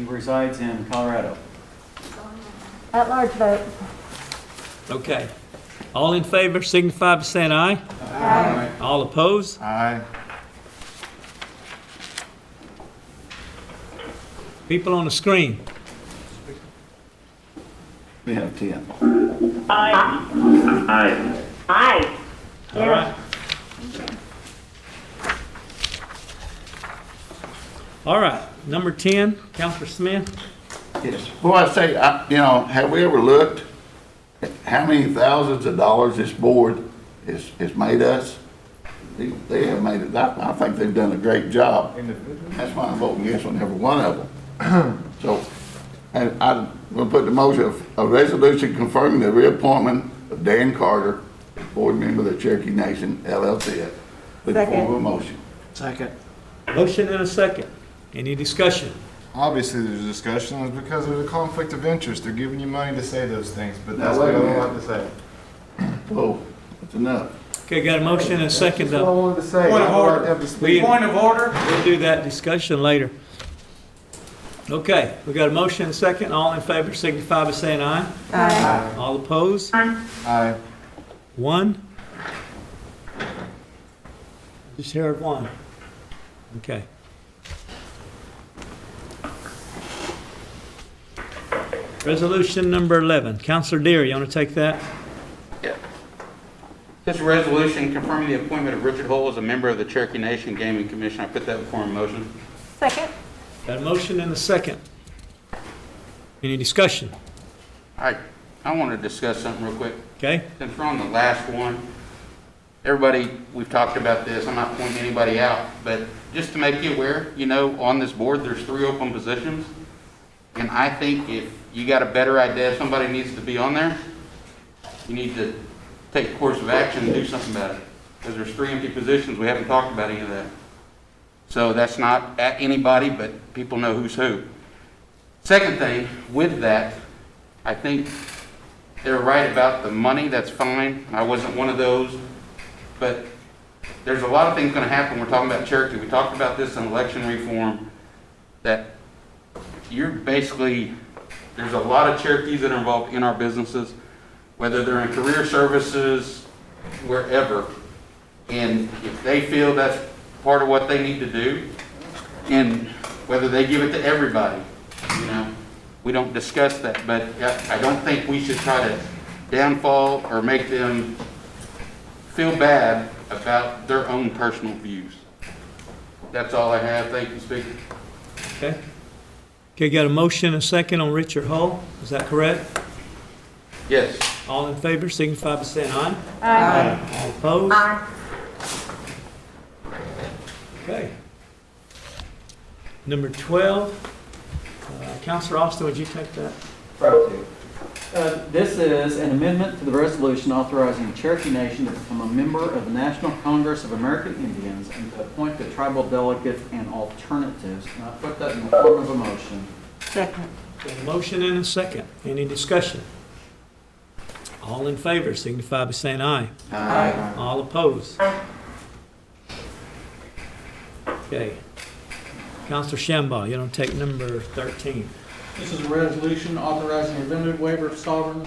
resides in Colorado. At-large vote. Okay. All in favor signify by saying aye. Aye. All opposed? Aye. People on the screen. We have 10. aye. Aye. Aye. All right. All right, number 10, Counselor Smith. Yes. Well, I say, have we ever looked at how many thousands of dollars this board has made us? They have made it, I think they've done a great job. That's why I'm voting yes on every one of them. So, and I'm going to put the motion of a resolution confirming the reappointment of Dan Carter, board member of the Cherokee Nation LLC. With the form of a motion. Second. Motion and a second. Any discussion? Obviously, there's a discussion it's because there's a conflict of interest. They're giving you money to say those things, but that's what I don't like to say. Oh, that's enough. Okay, got a motion and a second. That's what I wanted to say. Point of I would like order. to have to speak. Point of order. We'll do that discussion later. Okay, we got a motion and a second. All in favor signify by saying aye. Aye. All opposed? Aye. 1. Just heard 1. Okay. Resolution number 11. Counselor Deere, you want to take that? Yeah. This resolution confirming the appointment of Richard Hull as a member of the Cherokee Nation Gaming Commission. I put that before a motion. Second. Got a motion and a second. Any discussion? I want to discuss something real quick. Okay? Since we're on the last one, everybody, we've talked about this. I'm not pointing anybody out, but just to make you aware, on this board, there's 3 open positions. And I think if you got a better idea if somebody needs to be on there, you need to take a course of action and do something about it. Because there's 3 empty positions. We haven't talked about any of that. So that's not at anybody, but people know who's who. Second thing, with that, I think they're right about the money, that's fine. I wasn't one of those. But there's a lot of things gonna happen. We're talking about Cherokee. We talked about this in election reform, that you're basically, there's a lot of Cherokees that are involved in our businesses, whether they're in career services, wherever. And if they feel that's part of what they need to do, and whether they give it to everybody, you know, we don't discuss that, but I don't think we should try to downfall or make them feel bad about their own personal views. That's all I have. Thank you, Speaker. Okay. Okay, got a motion and a second on Richard Hull. Is that correct? Yes. All in favor, signify by saying aye. Aye. All opposed? Aye. Okay. Number 12, Counselor Austin, would you take that? Proud to. This is an amendment to the resolution authorizing the Cherokee Nation to become a member of the National Congress of American Indians and to appoint the tribal delegate and alternatives. And I put that in the form of a motion. Second. Got a motion and a second. Any discussion? All in favor, signify by saying aye. Aye. All opposed? Okay. Counselor Shambaugh, you don't take number 13. This is a resolution authorizing a limited waiver of sovereign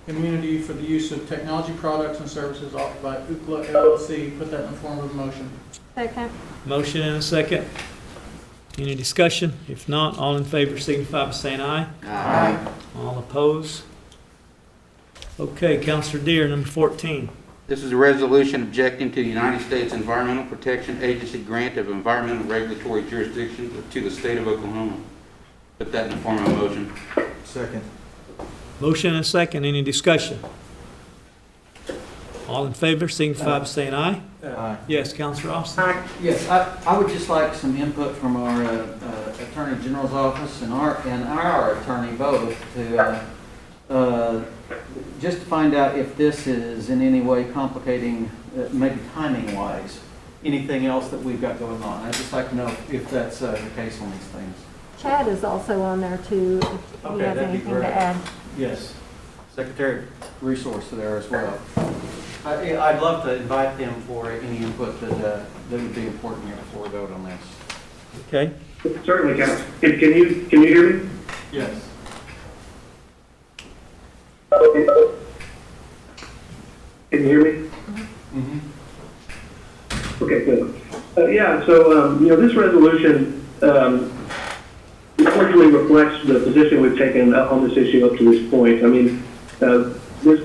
immunity for the use of technology products and services offered by UCLA LLC. Put that in the form of a motion. Second. Motion and a second. Any discussion? If not, all in favor signify by saying aye. Aye. All opposed? Okay, Counselor Deere, number 14. This is a resolution objecting to the United States Environmental Protection Agency grant of environmental regulatory jurisdiction to the state of Oklahoma. Put that in the form of a motion. Second. Motion and a second. Any discussion? All in favor signify by saying aye. Aye. Yes, Counselor Austin. Yes, I would just like some input from our Attorney General's office and our attorney both to just to find out if this is in any way complicating, maybe timing-wise, anything else that we've got going on. I'd just like to know if that's the case on these things. Chad is also on there too, if you Okay, have that'd be anything to great. add. Yes, Secretary Resource there as well. I'd love to invite them for any input that would be important here before we vote on this. Okay. Certainly, Council. Can you hear me? Yes. Can you hear me? Mm-hmm. Okay, good. Yeah, so, this resolution unfortunately reflects the position we've taken on this issue up to this point. I mean, this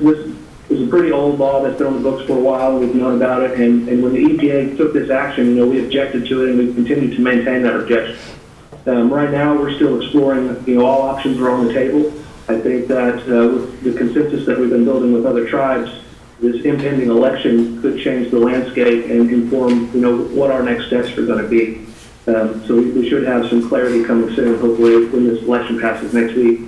is a pretty old law that's been on the books for a while. We've known about it, and when the EPA took this action, we objected to it, and we've continued to maintain that objection. Right now, we're still exploring, all options are on the table. I think that with the consensus that we've been building with other tribes, this impending election could change the landscape and inform, what our next steps are going to be. So we should have some clarity coming soon, hopefully, when this election passes next week.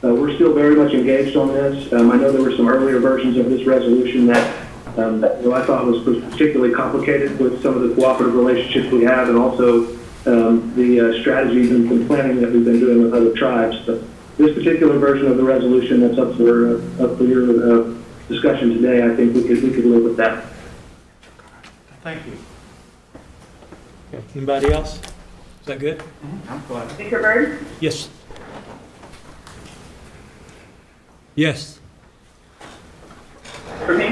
We're still very much engaged on this. I know there were some earlier versions of this resolution that I thought was particularly complicated with some of the cooperative relationships we have and also the strategies and planning that we've been doing with other tribes. But this particular version of the resolution that's up for your discussion today, I think we could live with that. Thank you. Okay. Anybody else? Is that good? I'm glad. Speaker Byrd? Yes. Yes. For me?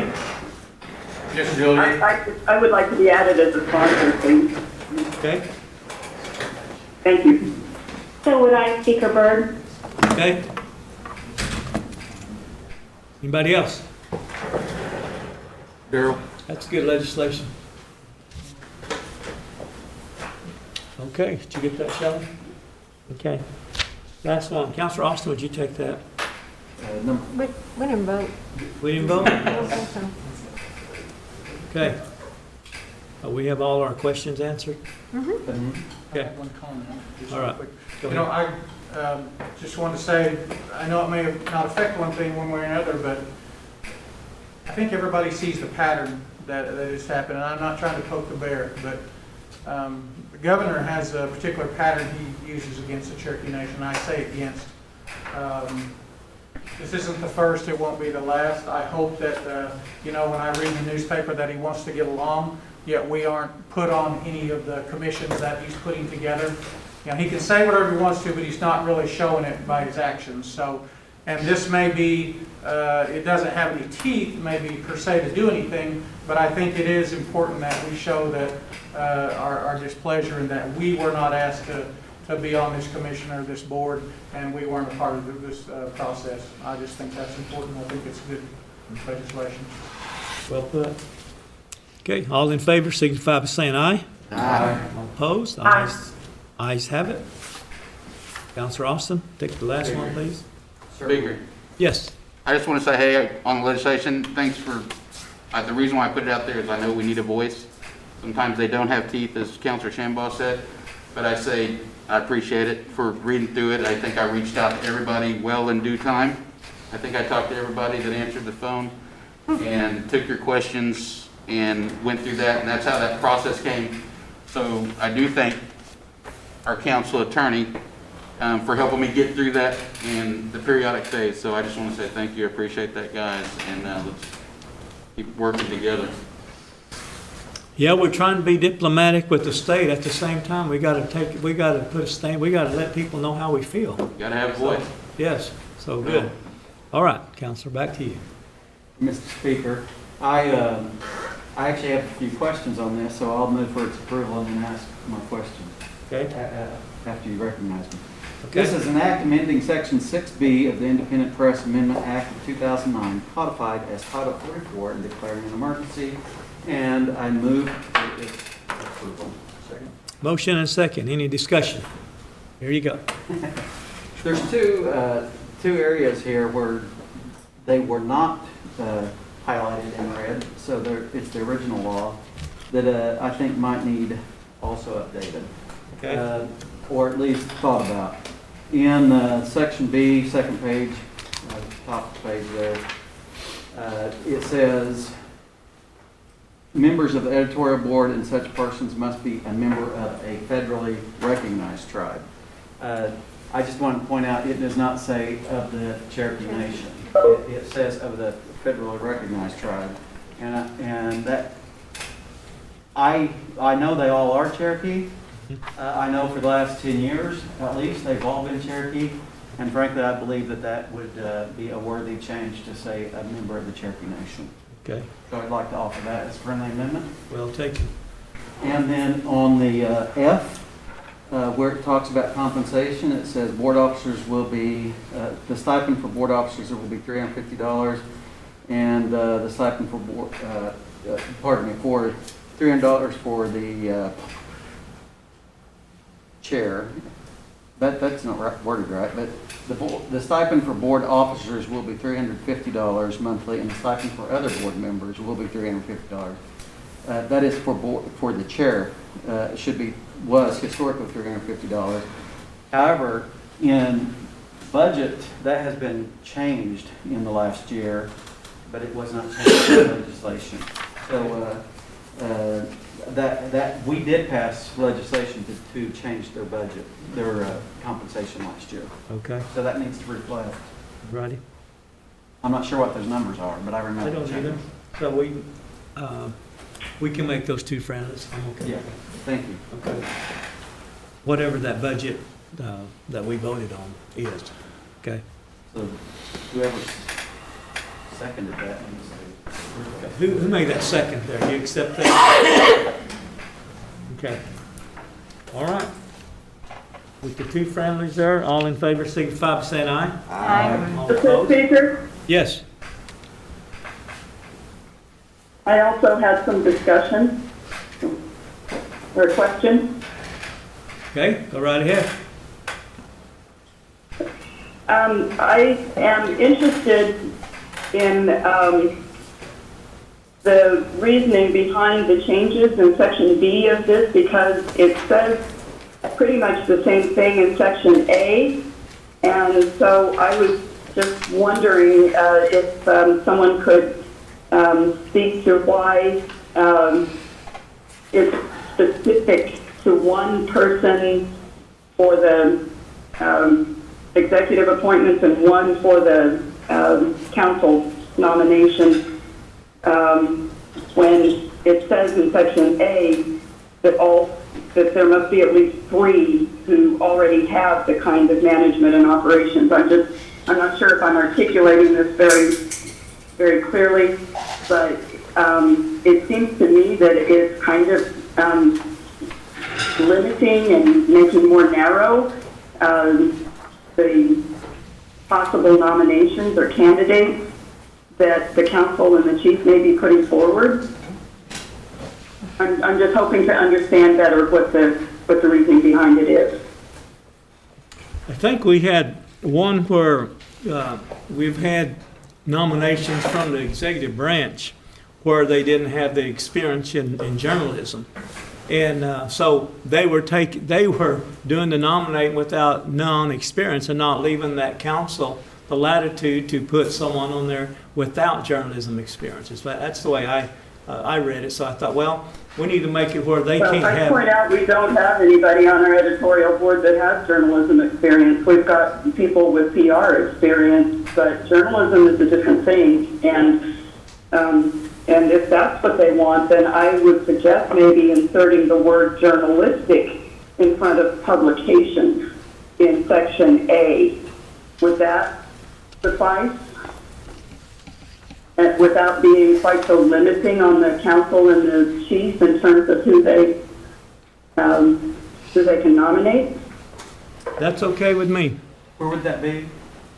Yes, Julie. I would like to be added as a sponsor, please. Okay. Thank you. So would I, Speaker Byrd? Okay. Anybody else? Daryl? That's good legislation. Okay, did you get that, Shelley? Okay. Last one. Counselor Austin, would you take that? We didn't vote. We didn't vote? I don't think so. Okay. We have all our questions answered? I Okay. have one comment. Just All real right. quick. Go I just want to say, I know it may have not affect one thing one way or another, but I think everybody sees the pattern that has happened, and I'm not trying to poke the bear, but the governor has a particular pattern he uses against the Cherokee Nation. I say against. This isn't the first, it won't be the last. I hope that, when I read the newspaper that he wants to get along, yet we aren't put on any of the commissions that he's putting together. He can say whatever he wants to, but he's not really showing it by his actions. So, and this may be, it doesn't have any teeth, maybe per se, to do anything, but I think it is important that we show that our displeasure and that we were not asked to be on this commission or this board, and we weren't a part of this process. I just think that's important. I think it's good legislation. Well put. Okay, all in favor, signify by saying aye. Aye. All opposed? Ayes. Ayes have it. Counselor Austin, take the last one, please. Bigger. Yes. I just want to say, hey, on the legislation, thanks for, the reason why I put it out there is I know we need a voice. Sometimes they don't have teeth, as Counselor Shambaugh said, but I say I appreciate it for reading through it. I think I reached out to everybody well in due time. I think I talked to everybody that answered the phone and took your questions and went through that, and that's how that process came. So I do thank our council attorney for helping me get through that in the periodic phase. So I just want to say thank you. I appreciate that, guys, and let's keep working together. Yeah, we're trying to be diplomatic with the state. At the same time, we got to put a stand. We got to let people know how we feel. Got to have a voice. Yes. So good. All right, Counselor, back to you. Mr. Speaker, I actually have a few questions on this, so I'll move for its approval and then ask my questions. Okay. After you recognize me. Okay. This is an act amending Section 6B of the Independent Press Amendment Act of 2009, codified as Title 44, and declaring an emergency. And I move for its approval. Second. Motion and second. Any discussion? Here you go. There's two areas here where they were not highlighted in red, so it's the original law that I think might need also updated. Okay. Or at least thought about. In Section B, second page, top of the page there, it says, members of the editorial board and such persons must be a member of a federally recognized tribe. I just want to point out, it does not say of the Cherokee Nation. It says of the federally recognized tribe. And that, I know they all are Cherokee. I know for the last 10 years, at least, they've all been Cherokee. And frankly, I believe that would be a worthy change to say a member of the Cherokee Nation. Okay. So I'd like to offer that as a friendly amendment. Well taken. And then on the F, where it talks about compensation, it says board officers will be, the stipend for board officers will be $350, and the stipend for board, for $300 for the chair. That's not worded right, but the stipend for board officers will be $350 monthly, and the stipend for other board members will be $350. That is for the chair. Was historically $350. However, in budget, that has been changed in the last year, but it was not changed in legislation. So that we did pass legislation to change their budget, their compensation last year. Okay. So that needs to reflect. Righty. I'm not sure what those numbers are, but I remember. I don't either. So we can make those two friends. I'm okay. Yeah. Thank you. Okay. Whatever that budget that we voted on is. Okay. So whoever seconded that. Who made that second there? You accept that? Okay. All right. With the two friendlies there, all in favor, signify by saying aye. Aye. All Mr. opposed? Speaker, Yes. I also had some discussion or a question. Okay, go right ahead. I am interested in the reasoning behind the changes in Section B of this, because it says pretty much the same thing in Section A. And so I was just wondering if someone could speak to why it's specific to one person for the executive appointments and one for the council nomination. When it says in section A that there must be at least 3 who already have the kind of management and operations. I'm not sure if I'm articulating this very clearly, but it seems to me that it's kind of limiting and making more narrow the possible nominations or candidates that the council and the chief may be putting forward. I'm just hoping to understand better what the reasoning behind it is. I think we had one where we've had nominations from the executive branch where they didn't have the experience in journalism. And so they were doing the nominating without non-experience and not leaving that council the latitude to put someone on there without journalism experiences. That's the way I read it. So I thought, well, we need to make it where they can't have. I point out we don't have anybody on our editorial board that has journalism experience. We've got people with PR experience, but journalism is a different thing. And if that's what they want, then I would suggest maybe inserting the word journalistic in front of publications in section A. Would that suffice? And without being quite so limiting on the council and the chief in terms of who they can nominate? That's okay with me. Where would that be?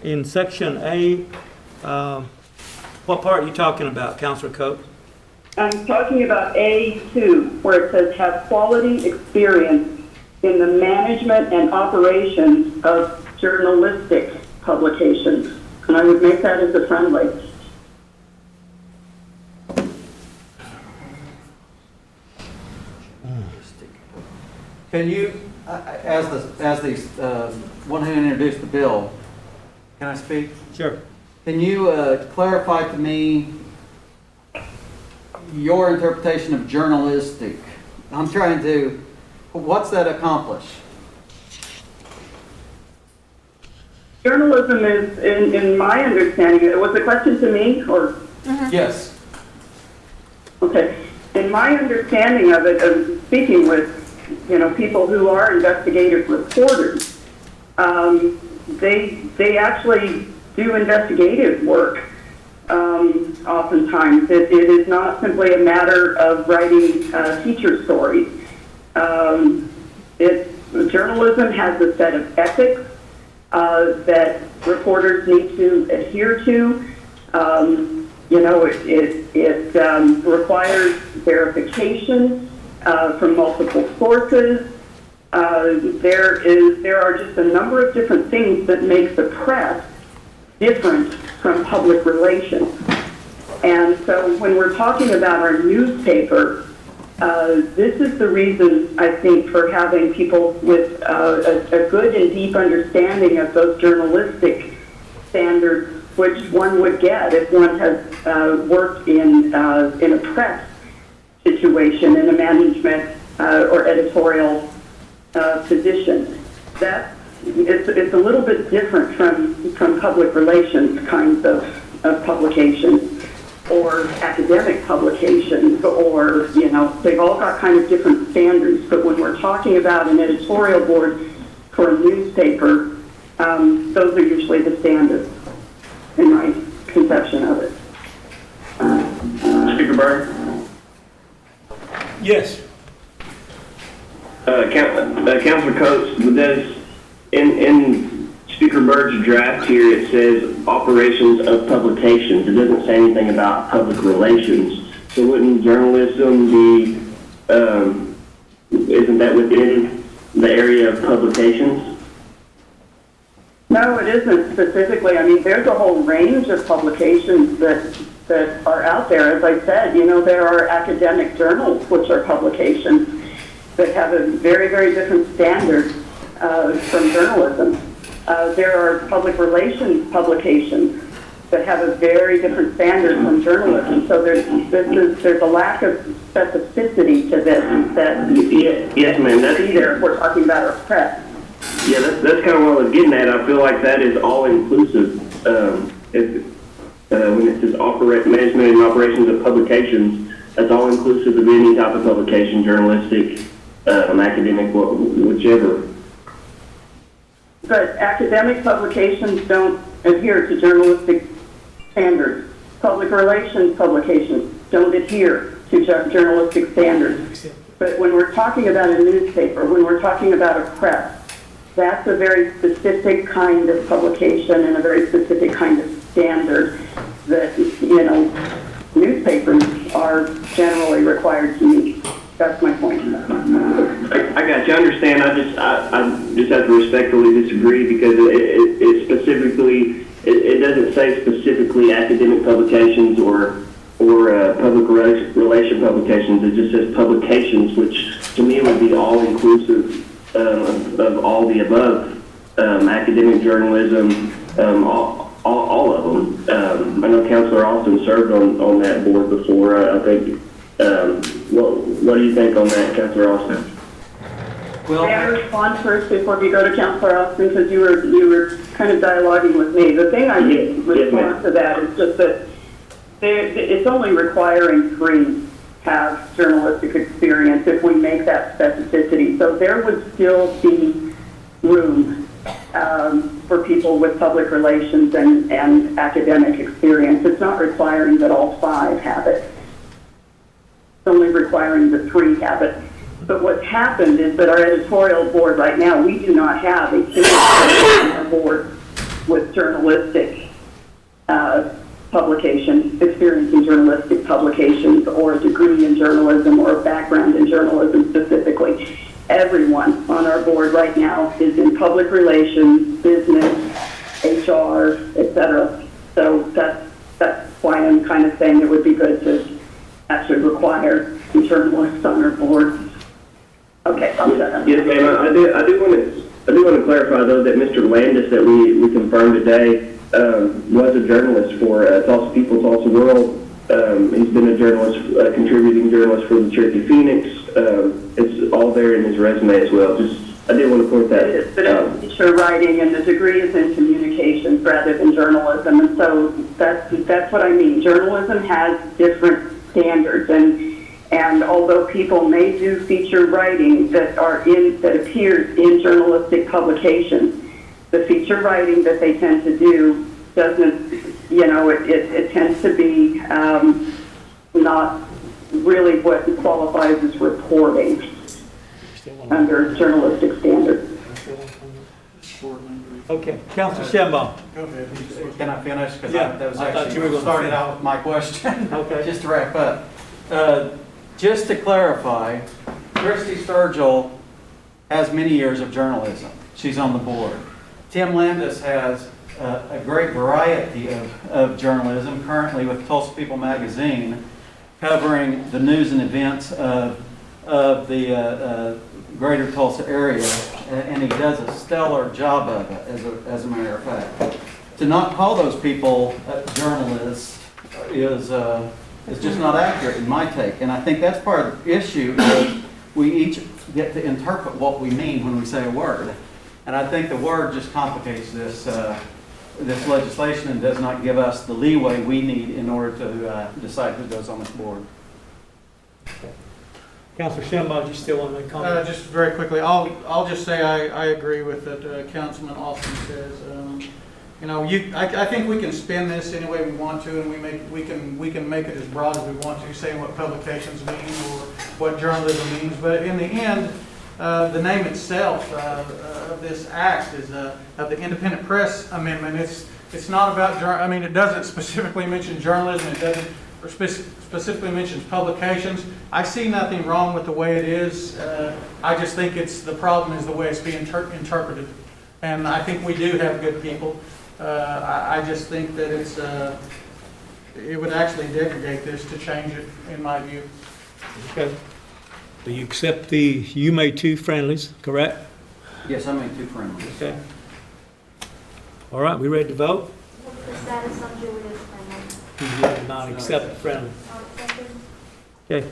In section A, what part are you talking about, Councilor Coates? I'm talking about A2, where it says have quality experience in the management and operations of journalistic publications. And I would make that as a friendly. Can you, as the one who introduced the bill, can I speak? Sure. Can you clarify to me your interpretation of journalistic? I'm trying to, what's that accomplish? Journalism is, in my understanding, was the question to me or? Yes. Okay. In my understanding of it, of speaking with people who are investigative reporters, they actually do investigative work. Oftentimes, it is not simply a matter of writing feature stories. Journalism has a set of ethics that reporters need to adhere to. It requires verification from multiple sources. There are just a number of different things that make the press different from public relations. And so when we're talking about our newspaper, this is the reason, I think, for having people with a good and deep understanding of those journalistic standards, which one would get if one has worked in a press situation, in a management or editorial position. It's a little bit different from public relations kinds of publications or academic publications, or they've all got kind of different standards. But when we're talking about an editorial board for a newspaper, those are usually the standards in my conception of it. Speaker Byrd? Yes. Councilor Coates, in Speaker Byrd's draft here, it says operations of publications. It doesn't say anything about public relations. So wouldn't journalism be, isn't that within the area of publications? No, it isn't specifically. I mean, there's a whole range of publications that are out there. As I said, there are academic journals, which are publications that have a very, very different standard from journalism. There are public relations publications that have a very different standard from journalism. So there's a lack of specificity to this that yes, ma'am. That's either if we're talking about our press. Yeah, that's kind of what I was getting at. I feel like that is all inclusive. When it says management and operations of publications, that's all inclusive of any type of publication, journalistic, academic, whichever. But academic publications don't adhere to journalistic standards. Public relations publications don't adhere to journalistic standards. But when we're talking about a newspaper, when we're talking about a press, that's a very specific kind of publication and a very specific kind of standard that, newspapers are generally required to meet. That's my point. I got you. I understand. I just have to respectfully disagree because it specifically, it doesn't say specifically academic publications or public relation publications. It just says publications, which to me would be all inclusive of all the above, academic journalism, all of them. I know Councilor Austin served on that board before. I think. What do you think on that, Councilor Austin? Well, May I respond first before we go to Councilor Austin, because you were kind of dialoguing with me. The thing I need to respond to that is just that it's only requiring 3 have journalistic experience if we make that specificity. So there would still be room for people with public relations and academic experience. It's not requiring that all 5 have it. It's only requiring that 3 have it. But what's happened is that our editorial board right now, we do not have a single person on our board with journalistic publications, experience in journalistic publications, or a degree in journalism, or a background in journalism specifically. Everyone on our board right now is in public relations, business, HR, etc. So that's why I'm kind of saying it would be good to actually require journalists on our board. Okay, I'll shut up. Yes, ma'am. I do want to clarify though that Mr. Landis that we confirmed today was a journalist for Tulsa People, Tulsa World. He's been a journalist, contributing journalist for the Cherokee Phoenix. It's all there in his resume as well. I did want to point that out. Feature writing, and the degree is in communications rather than journalism, and so that's what I mean. Journalism has different standards, and although people may do feature writing that appears in journalistic publications, the feature writing that they tend to do doesn't, it tends to be not really what qualifies as reporting under journalistic standards. Okay, Councilor Shambaugh. Go ahead. Can I finish? Because Yeah, that was I thought you were actually gonna started finish. out with my question. Okay. Just to wrap up. Just to clarify, Christy Sturgill has many years of journalism. She's on the board. Tim Landis has a great variety of journalism, currently with Tulsa People magazine, covering the news and events of the greater Tulsa area, and he does a stellar job of it, as a matter of fact. To not call those people journalists is just not accurate in my take, and I think that's part of the issue, is we each get to interpret what we mean when we say a word. And I think the word just complicates this legislation and does not give us the leeway we need in order to decide who goes on this board. Okay. Councilor Shambaugh, do you still want to make comment? Just very quickly, I'll just say I agree with what Councilman Austin says. I think we can spin this any way we want to, and we can make it as broad as we want to, saying what publications mean or what journalism means. But in the end, the name itself of this act is of the Independent Press Amendment. It's not about it doesn't specifically mention journalism. It doesn't specifically mentions publications. I see nothing wrong with the way it is. I just think the problem is the way it's being interpreted. And I think we do have good people. I just think that it would actually degrade this to change it, in my view. Okay. Do you accept you made 2 friendlies, correct? Yes, I made 2 friendlies. Okay. All right, we ready to vote? What's the status on Julia's friendly? You did not accept the friendly. Not accepted? Okay.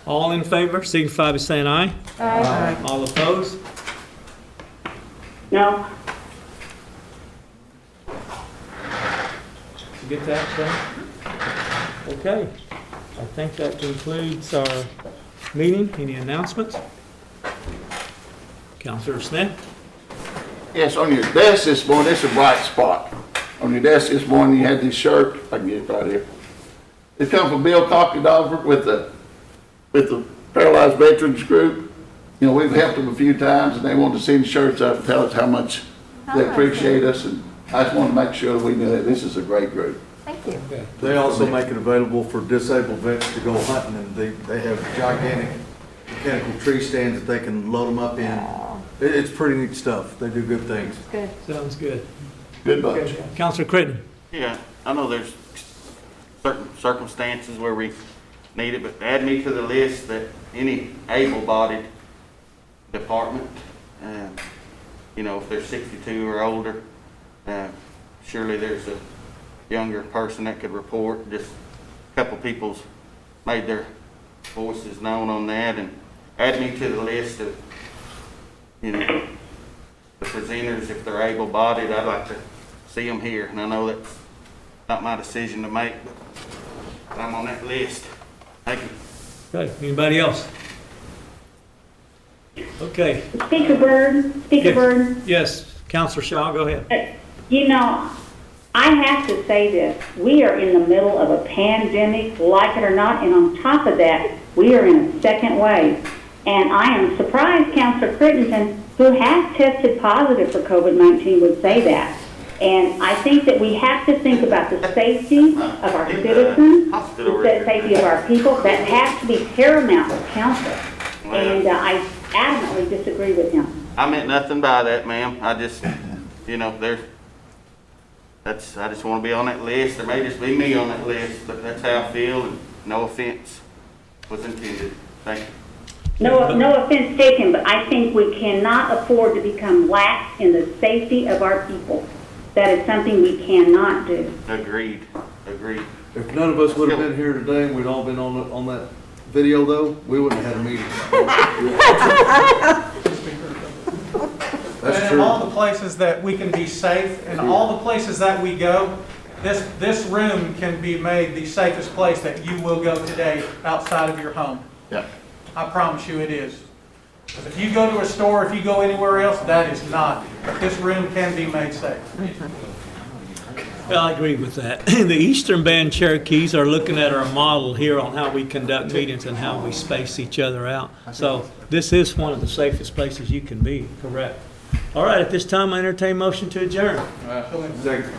All in favor, signify by saying aye. Aye. All opposed? No? Did you get that, Sam? Okay. I think that concludes our meeting. Any announcements? Councilor Smith? Yes, on your desk this morning, it's a bright spot. On your desk this morning, you had this shirt, I can get it right here. It come from Bill Cockadolfer with the Paralyzed Veterans Group. You know, we've helped them a few times, and they wanted to send shirts out and tell us how much they appreciate us, and I just wanted to make sure that we knew that this is a great group. Thank you. They also make it available for disabled vets to go hunting, and they have gigantic mechanical tree stands that they can load them up in. It's pretty neat stuff. They do good things. Good. Sounds good. Good bunch. Councilor Creighton? Yeah, I know there's certain circumstances where we need it, but add me to the list that any able-bodied department, you know, if they're 62 or older, surely there's a younger person that could report. Just a couple people's made their voices known on that, and add me to the list of, you know, the presenters, if they're able-bodied. I'd like to see them here, and I know that's not my decision to make, but I'm on that list. Thank you. Okay, anybody else? Okay. Speaker Byrd. Yes, Councilor Shaw, go ahead. You know, I have to say this. We are in the middle of a pandemic, like it or not, and on top of that, we are in a second wave. And I am surprised Councilor Crittenton, who has tested positive for COVID-19, would say that. And I think that we have to think about the safety of our citizens, the safety of our people. That has to be paramount with council. And I adamantly disagree with him. I meant nothing by that, ma'am. I just, you know, I just want to be on that list. There may just be me on that list, but that's how I feel, and no offense was intended. Thank you. No offense taken, but I think we cannot afford to become lax in the safety of our people. That is something we cannot do. Agreed. If none of us would have been here today and we'd all been on that video though, we wouldn't have had a meeting. And in all the places that we can be safe, and all the places that we go, this room can be made the safest place that you will go today outside of your home. Yeah. I promise you it is. If you go to a store, if you go anywhere else, that is not. This room can be made safe. Well, I agree with that. The Eastern Band Cherokees are looking at our model here on how we conduct meetings and how we space each other out. So this is one of the safest places you can be, correct? All right, at this time, I entertain motion to adjourn. Second.